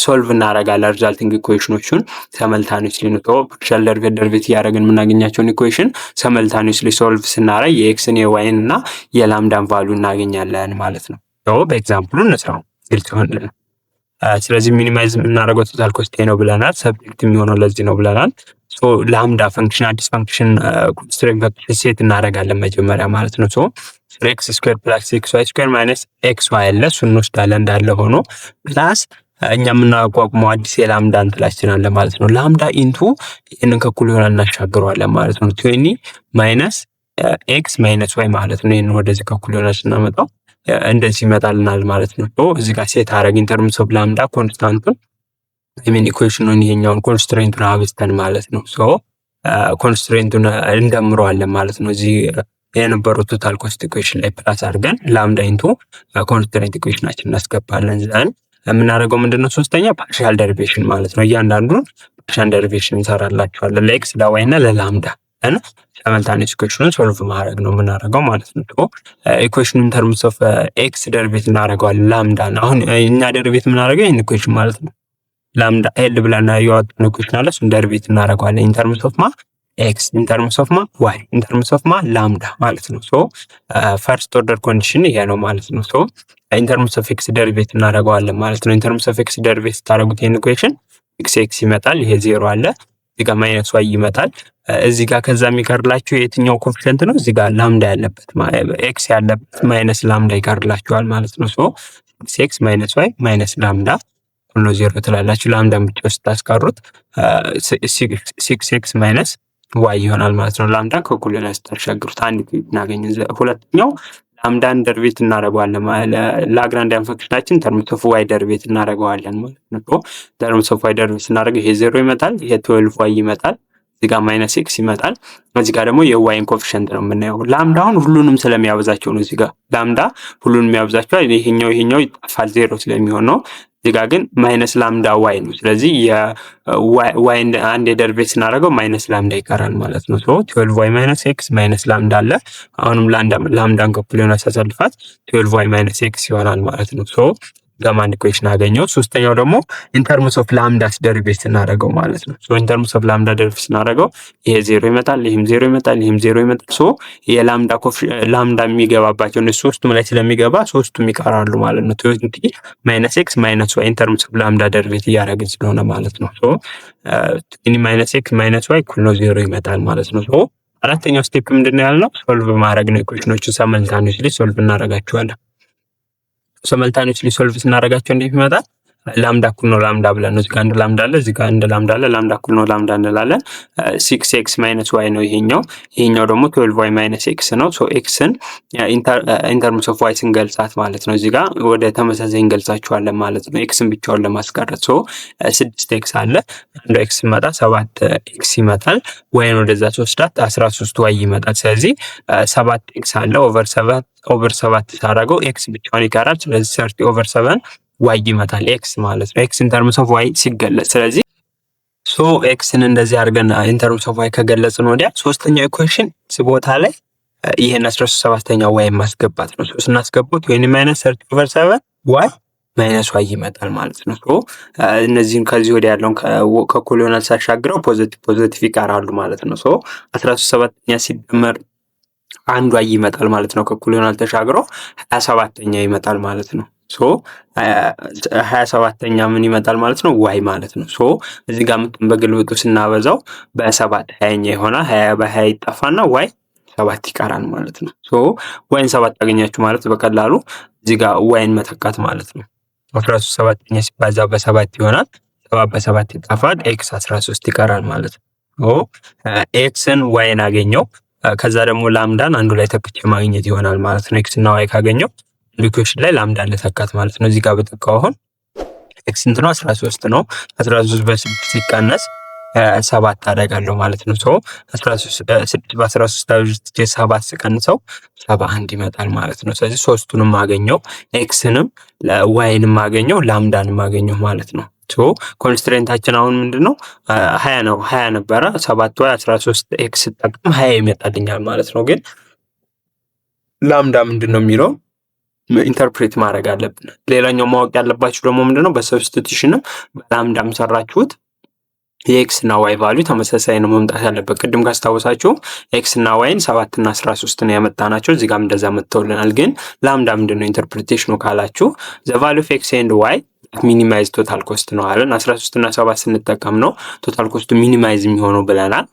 [SPEAKER 1] ሶልቭ እናደርጋለን ሪዛልቲንግ ኢኩዌሽኖቹን ሰመልታኒየስሊ ነው። ፓርሻል ደሪቬት እያደረግን የምናገኛቸውን ኢኩዌሽን ሰመልታኒየስሊ ሶልቭ ስናደርግ የኤክስን የዋይን እና የላምዳን ቫሉ እናገኛለን ማለት ነው። በኤግዛምፕሉ እንስራው ግልጽ ይሆንልን። ስለዚህ ሚኒማይዝ የምናደርገው ቶታል ኮስት ነው ብለናል። ሰብጀክት የሚሆነው ለዚህ ነው ብለናል። ሶ ላምዳ ፈንክሽን አዲስ ፈንክሽን ኮንስትሬንት ፈንክሽን ሴት እናደርጋለን መጀመሪያ ማለት ነው። ሶ 3x² + 6y² - xy አለ እሱን እንወስዳለን እንዳለ ሆኖ ፕላስ እኛ የምናቋቁመው አዲስ የላምዳ እንትላችን አለ ማለት ነው። ላምዳ ኢንቱ ይህንን ከኩል ይሆናል እናሻግረዋለን ማለት ነው። 20 - x - y ማለት ነው። ይህንን ወደዚህ ከኩል ይሆናል ስናመጣው እንደዚህ ይመጣልናል ማለት ነው። ሶ እዚህ ጋር ሴት አደረግ ኢንተርምስ ኦፍ ላምዳ ኮንስታንቱን ኢኩዌሽኑን ይሄኛውን ኮንስትሬንቱን አብዝተን ማለት ነው። ሶ ኮንስትሬንቱን እንደምረዋለን ማለት ነው። እዚህ የነበረው ቶታል ኮስት ኢኩዌሽን ላይ ፕላስ አድርገን ላምዳ ኢንቱ ኮንስትሬንት ኢኩዌሽናችን እናስገባለን። ዘን የምናደርገው ምንድነው? ሶስተኛ ፓርሻል ደሪቬሽን ማለት ነው። እያንዳንዱን ፓርሻል ደሪቬሽን እንሰራላችኋለን ለኤክስ ለዋይ እና ለላምዳ እና ሰመልታኒየስ ኢኩዌሽኑን ሶልቭ ማድረግ ነው የምናደርገው ማለት ነው። ኢኩዌሽኑን ተርምስ ኦፍ ኤክስ ደሪቬት እናደርገዋለን ላምዳ ነው። አሁን እኛ ደሪቬት የምናደርገው ይሄን ኢኩዌሽን ማለት ነው። ላምዳ ኤል ብለን ያወጣነው ኢኩዌሽን አለ እሱን ደሪቬት እናደርገዋለን ኢንተርምስ ኦፍ ማ ኤክስ ኢንተርምስ ኦፍ ማ ዋይ ኢንተርምስ ኦፍ ማ ላምዳ ማለት ነው። ሶ ፈርስት ኦርደር ኮንዲሽን ይሄ ነው ማለት ነው። ሶ ኢንተርምስ ኦፍ ኤክስ ደሪቬት እናደርገዋለን ማለት ነው። ኢንተርምስ ኦፍ ኤክስ ደሪቬት ስታደርጉት ይሄን ኢኩዌሽን ኤክስ ይመጣል፣ ይሄ 0 አለ፣ እዚህ ጋር ማይነስ ዋይ ይመጣል። እዚህ ጋር ከዛ የሚቀርላችሁ የትኛው ኮኤፊሽንት ነው? እዚህ ጋር ላምዳ ያለበት ኤክስ ያለበት ማይነስ ላምዳ ይቀርላችኋል ማለት ነው። ሶ ኤክስ ማይነስ ዋይ ማይነስ ላምዳ ሁሉ 0 ትላላችሁ። ላምዳን ብቻ ስታስቀሩት 6x ማይነስ ዋይ ይሆናል ማለት ነው። ላምዳ ከእኩል ላይ ስታሻግሩት አንድ እናገኝ። ሁለተኛው ላምዳን ደሪቬት እናደርገዋለን ላግራንዲያን ፈንክሽናችን ተርምስ ኦፍ ዋይ ደሪቬት እናደርገዋለን ማለት ነው። ተርምስ ኦፍ ዋይ ደሪቬት ስናደርገው ይሄ 0 ይመጣል፣ ይሄ 12 ዋይ ይመጣል፣ እዚህ ጋር ማይነስ ኤክስ ይመጣል። እዚህ ጋር ደግሞ የዋይን ኮኤፊሽንት ነው የምናየው። ላምዳውን ሁሉንም ስለሚያበዛቸው ነው። እዚህ ጋር ላምዳ ሁሉንም የሚያበዛቸው ይሄኛው ይጠፋል 0 ስለሚሆን ነው። እዚህ ጋር ግን ማይነስ ላምዳ ዋይ ነው። ስለዚህ የዋይ አንድ የደሪቬት ስናደርገው ማይነስ ላምዳ ይቀራል ማለት ነው። ሶ 12 ዋይ ማይነስ ኤክስ ማይነስ ላምዳ አለ። አሁንም ላምዳን ከኩል ሆነ ሳሰልፋት 12 ዋይ ማይነስ ኤክስ ይሆናል ማለት ነው። ሶ ጋማን ኢኩዌሽን አገኘው። ሶስተኛው ደግሞ ኢንተርምስ ኦፍ ላምዳስ ደሪቬት ስናደርገው ማለት ነው። ሶ ኢንተርምስ ኦፍ ላምዳ ደሪቬት ስናደርገው ይሄ 0 ይመጣል፣ ይሄም 0 ይመጣል፣ ይሄም 0 ይመጣል። ሶ ላምዳ የሚገባባቸው እነሱ ሶስቱም ላይ ስለሚገባ ሶስቱም ይቀራሉ ማለት ነው። 20 ማይነስ ኤክስ ማይነስ ዋይ ኢንተርምስ ኦፍ ላምዳ ደሪቬት እያደረግን ስለሆነ ማለት ነው። ሶ 20 ማይነስ ኤክስ ማይነስ ዋይ እኩል ነው 0 ይመጣል ማለት ነው። ሶ አራተኛው ስቴፕ ምንድነው ያልነው? ሶልቭ ማድረግ ነው። ኢኩዌሽኖቹን ሰመልታኒየስሊ ሶልቭ እናደርጋቸዋለን። ሰመልታኒየስሊ ሶልቭ ስናደርጋቸው እንዴት ይመጣል? ላምዳ እኩል ነው ላምዳ ብለን እዚህ ጋር አንድ ላምዳ አለ፣ እዚህ ጋር አንድ ላምዳ አለ። ላምዳ እኩል ነው ላምዳ እንላለን። 6x ማይነስ ዋይ ነው ይሄኛው ደግሞ 12 ዋይ ማይነስ ኤክስ ነው። ሶ ኤክስን ኢንተርምስ ኦፍ ዋይ ስንገልጻት ማለት ነው እዚህ ጋር ወደ ተመሳሳይ እንገልጻቸዋለን ማለት ነው። ኤክስን ብቻውን ለማስቀረት ሶ 6x አለ፣ አንዱ ኤክስ ሲመጣ 7x ይመጣል። ዋይን ወደዛ ወስዳት 13 ዋይ ይመጣል። ስለዚህ 7x አለ ኦቨር 7 ታደርገው ኤክስ ብቻውን ይቀራል። ስለዚህ 30 ኦቨር 7 ዋይ ይመጣል ኤክስ ማለት ነው። ኤክስ ኢንተርምስ ኦፍ ዋይ ሲገለጽ ስለዚህ ሶ ኤክስን እንደዚህ አድርገን ኢንተርምስ ኦፍ ዋይ ከገለጽን ወዲያ ሶስተኛው ኢኩዌሽን ቦታ ላይ ይሄን 17ኛው ዋይ ማስገባት ነው። ሶ ስናስገቡት 20 - 30 ኦቨር 7 ዋይ ማይነስ ዋይ ይመጣል ማለት ነው። ሶ እነዚህን ከዚህ ወዲያ ያለውን ከእኩል ይሆናል ሳሻግረው ፖዘቲቭ ይቀራሉ ማለት ነው። ሶ 13/7 ሲደመር አንድ ዋይ ይመጣል ማለት ነው። ከእኩል ይሆናል ተሻግሮ 27ኛ ይመጣል ማለት ነው። ሶ 27ኛ ምን ይመጣል ማለት ነው? ዋይ ማለት ነው። ሶ እዚህ ጋር በግልብጡ ስናበዛው በ7 20ኛ ይሆናል። 20 በ20 ይጠፋና ዋይ 7 ይቀራል ማለት ነው። ሶ ዋይን 7 ያገኛችሁ ማለት በቀላሉ እዚህ ጋር ዋይን መተካት ማለት ነው። 13/7 ሲባዛ በ7 ይሆናል። 7 በ7 ይጠፋል። ኤክስ 13 ይቀራል ማለት ነው። ኤክስን ዋይን አገኘው። ከዛ ደግሞ ላምዳን አንዱ ላይ ተክቼ ማግኘት ይሆናል ማለት ነው። ኤክስ እና ዋይ ካገኘው ኢኩዌሽን ላይ ላምዳን ልተካት ማለት ነው። እዚህ ጋር በተካው አሁን ኤክስ ስንት ነው? 13 ነው። 13 በ6 ሲቀነስ 7 አደርጋለሁ ማለት ነው። ሶ 6 በ13 አብዝቼ 7 ስቀንሰው 71 ይመጣል ማለት ነው። ስለዚህ ሶስቱንም ማገኘው፣ ኤክስንም ዋይንም ማገኘው፣ ላምዳንም ማገኘው ማለት ነው። ሶ ኮንስትሬንታችን አሁን ምንድነው? 20 ነው። 20 ነበረ 7 ዋይ 13 ኤክስ ተጠቅም 20 ይመጣልኛል ማለት ነው። ግን ላምዳ ምንድነው የሚለው ኢንተርፕሬት ማድረግ አለብን። ሌላኛው ማወቅ ያለባችሁ ደግሞ ምንድነው? በሰብስቲቱሽንም በላምዳም ሰራችሁት የኤክስ እና ዋይ ቫልዩ ተመሳሳይ ነው መምጣት ያለበት። ቅድም ካስታወሳችሁ ኤክስ እና ዋይን 7 እና 13 ነው ያመጣናቸው። እዚህ ጋርም እንደዛ መጥተውልናል። ግን ላምዳ ምንድነው ኢንተርፕሬቴሽኑ ካላችሁ ዘ ቫልዩ ኦፍ ኤክስ ኤንድ ዋይ ሚኒማይዝ ቶታል ኮስት ነው አለን። 13 እና 7 ስንጠቀም ነው ቶታል ኮስቱ ሚኒማይዝ የሚሆነው ብለናል።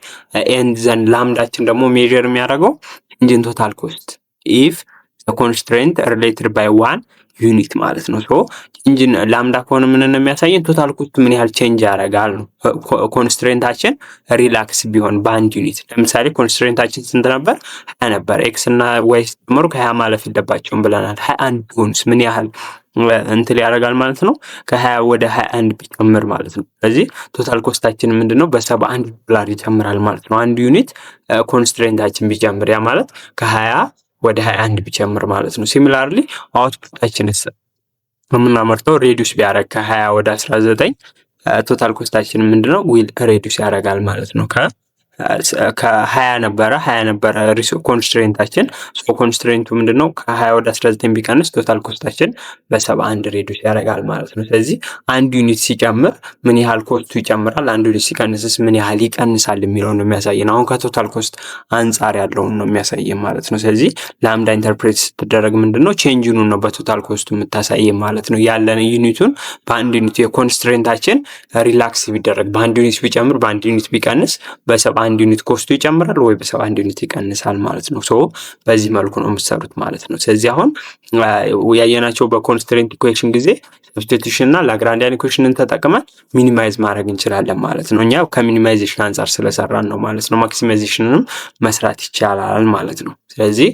[SPEAKER 1] ኤንድ ዘን ላምዳችን ደግሞ ሜዥር የሚያደርገው ኢንጂን ቶታል ኮስት ኢፍ ኮንስትሬንት ሪሌትድ ባይ ዋን ዩኒት ማለት ነው። ሶ ኢንጂን ላምዳ ከሆነ ምን ነው የሚያሳየን? ቶታል ኮስቱ ምን ያህል ቼንጅ ያደርጋል ነው። ኮንስትሬንታችን ሪላክስ ቢሆን በአንድ ዩኒት፣ ለምሳሌ ኮንስትሬንታችን ስንት ነበር? 20 ነበር። ኤክስ እና ዋይ ስትመሩ ከ20 ማለፍ የለባቸውም ብለናል። 21 ቢሆንስ ምን ያህል እንትን ያደርጋል ማለት ነው? ከ20 ወደ 21 ቢጨምር ማለት ነው። ስለዚህ ቶታል ኮስታችን ምንድነው? $71 ይጨምራል ማለት ነው። አንድ ዩኒት ኮንስትሬንታችን ቢጨምር ያ ማለት ከ20 ወደ 21 ቢጨምር ማለት ነው። ሲሚላርሊ አውትፑታችንስ የምናመርተው ሬዲዩስ ቢያደርግ ከ20 ወደ 19 ቶታል ኮስታችን ምንድነው? ዊል ሬዲዩስ ያደርጋል ማለት ነው። ከ20 ነበረ ኮንስትሬንታችን። ኮንስትሬንቱ ምንድነው? ከ20 ወደ 19 ቢቀንስ ቶታል ኮስታችን በ71 ሬዲዩስ ያደርጋል ማለት ነው። ስለዚህ አንድ ዩኒት ሲጨምር ምን ያህል ኮስቱ ይጨምራል፣ አንድ ዩኒት ሲቀንስስ ምን ያህል ይቀንሳል የሚለውን ነው የሚያሳየን። አሁን ከቶታል ኮስት አንጻር ያለውን ነው የሚያሳየን ማለት ነው። ስለዚህ ላምዳ ኢንተርፕሬት ስትደረግ ምንድነው? ቼንጅኑን ነው በቶታል ኮስቱ የምታሳየን ማለት ነው። ያለን ዩኒቱን በአንድ ዩኒት የኮንስትሬንታችን ሪላክስ ቢደረግ በአንድ ዩኒት ቢጨምር በአንድ ዩኒት ቢቀንስ በ71 ዩኒት ኮስቱ ይጨምራል ወይ በ71 ዩኒት ይቀንሳል ማለት ነው። ሶ በዚህ መልኩ ነው የምትሰሩት ማለት ነው። ስለዚህ አሁን ያየናቸው በኮንስትሬንት ኢኩዌሽን ጊዜ ሰብስቲቱሽን እና ላግራንዲያን ኢኩዌሽንን ተጠቅመን ሚኒማይዝ ማድረግ እንችላለን ማለት ነው። እኛ ከሚኒማይዜሽን አንጻር ስለሰራን ነው ማለት ነው። ማክሲማይዜሽንንም መስራት ይቻላል ማለት ነው። ስለዚህ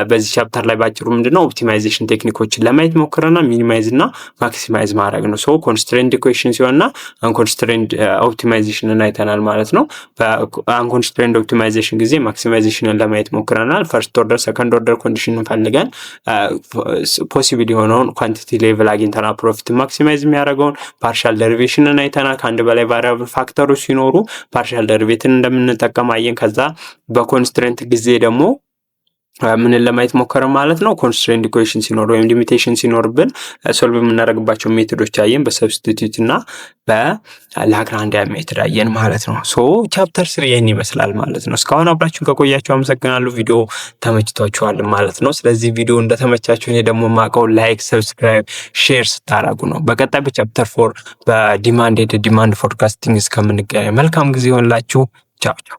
[SPEAKER 1] በዚህ ቻፕተር ላይ ባጭሩ ምንድነው ኦፕቲማይዜሽን ቴክኒኮችን ለማየት ሞክረናል። ሚኒማይዝ እና ማክሲማይዝ ማድረግ ነው። ሶ ኮንስትሬንት ኢኩዌሽን ሲሆንና አንኮንስትሬንት ኦፕቲማይዜሽንን አይተናል ማለት ነው። በአንኮንስትሬንት ኦፕቲማይዜሽን ጊዜ ማክሲማይዜሽንን ለማየት ሞክረናል። ፈርስት ኦርደር ሰከንድ ኦርደር ኮንዲሽንን ፈልገን ፖሲብል የሆነውን ኳንቲቲ ሌቭል አግኝተናል። ፕሮፊት ማክሲማይዝ የሚያደርገውን ፓርሻል ደሪቬሽንን አይተናል። ከአንድ በላይ ቫሪያብል ፋክተሮች ሲኖሩ ፓርሻል ደሪቬትን እንደምንጠቀም አየን። ከዛ በኮንስትሬንት ጊዜ ደግሞ ምንን ለማየት ሞከረ ማለት ነው። ኮንስትሬንት ኢኩዌሽን ሲኖር ወይም ሊሚቴሽን ሲኖርብን ሶልቭ የምናደርግባቸው ሜቶዶች አየን። በሰብስቲቱት እና በላግራንዲያን ሜትድ አየን ማለት ነው። ሶ ቻፕተር 3 ይህን ይመስላል ማለት ነው። እስካሁን አብራችሁን ከቆያችሁ አመሰግናለሁ። ቪዲዮ ተመችቷችኋል ማለት ነው። ስለዚህ ቪዲዮ እንደተመቻችሁ እኔ ደግሞ ማቀው ላይክ፣ ሰብስክራይብ፣ ሼር ስታደርጉ ነው። በቀጣይ በቻፕተር 4 በዲማንድ ፎርካስቲንግ እስከምንገናኝ መልካም ጊዜ ይሆንላችሁ። ቻው ቻው።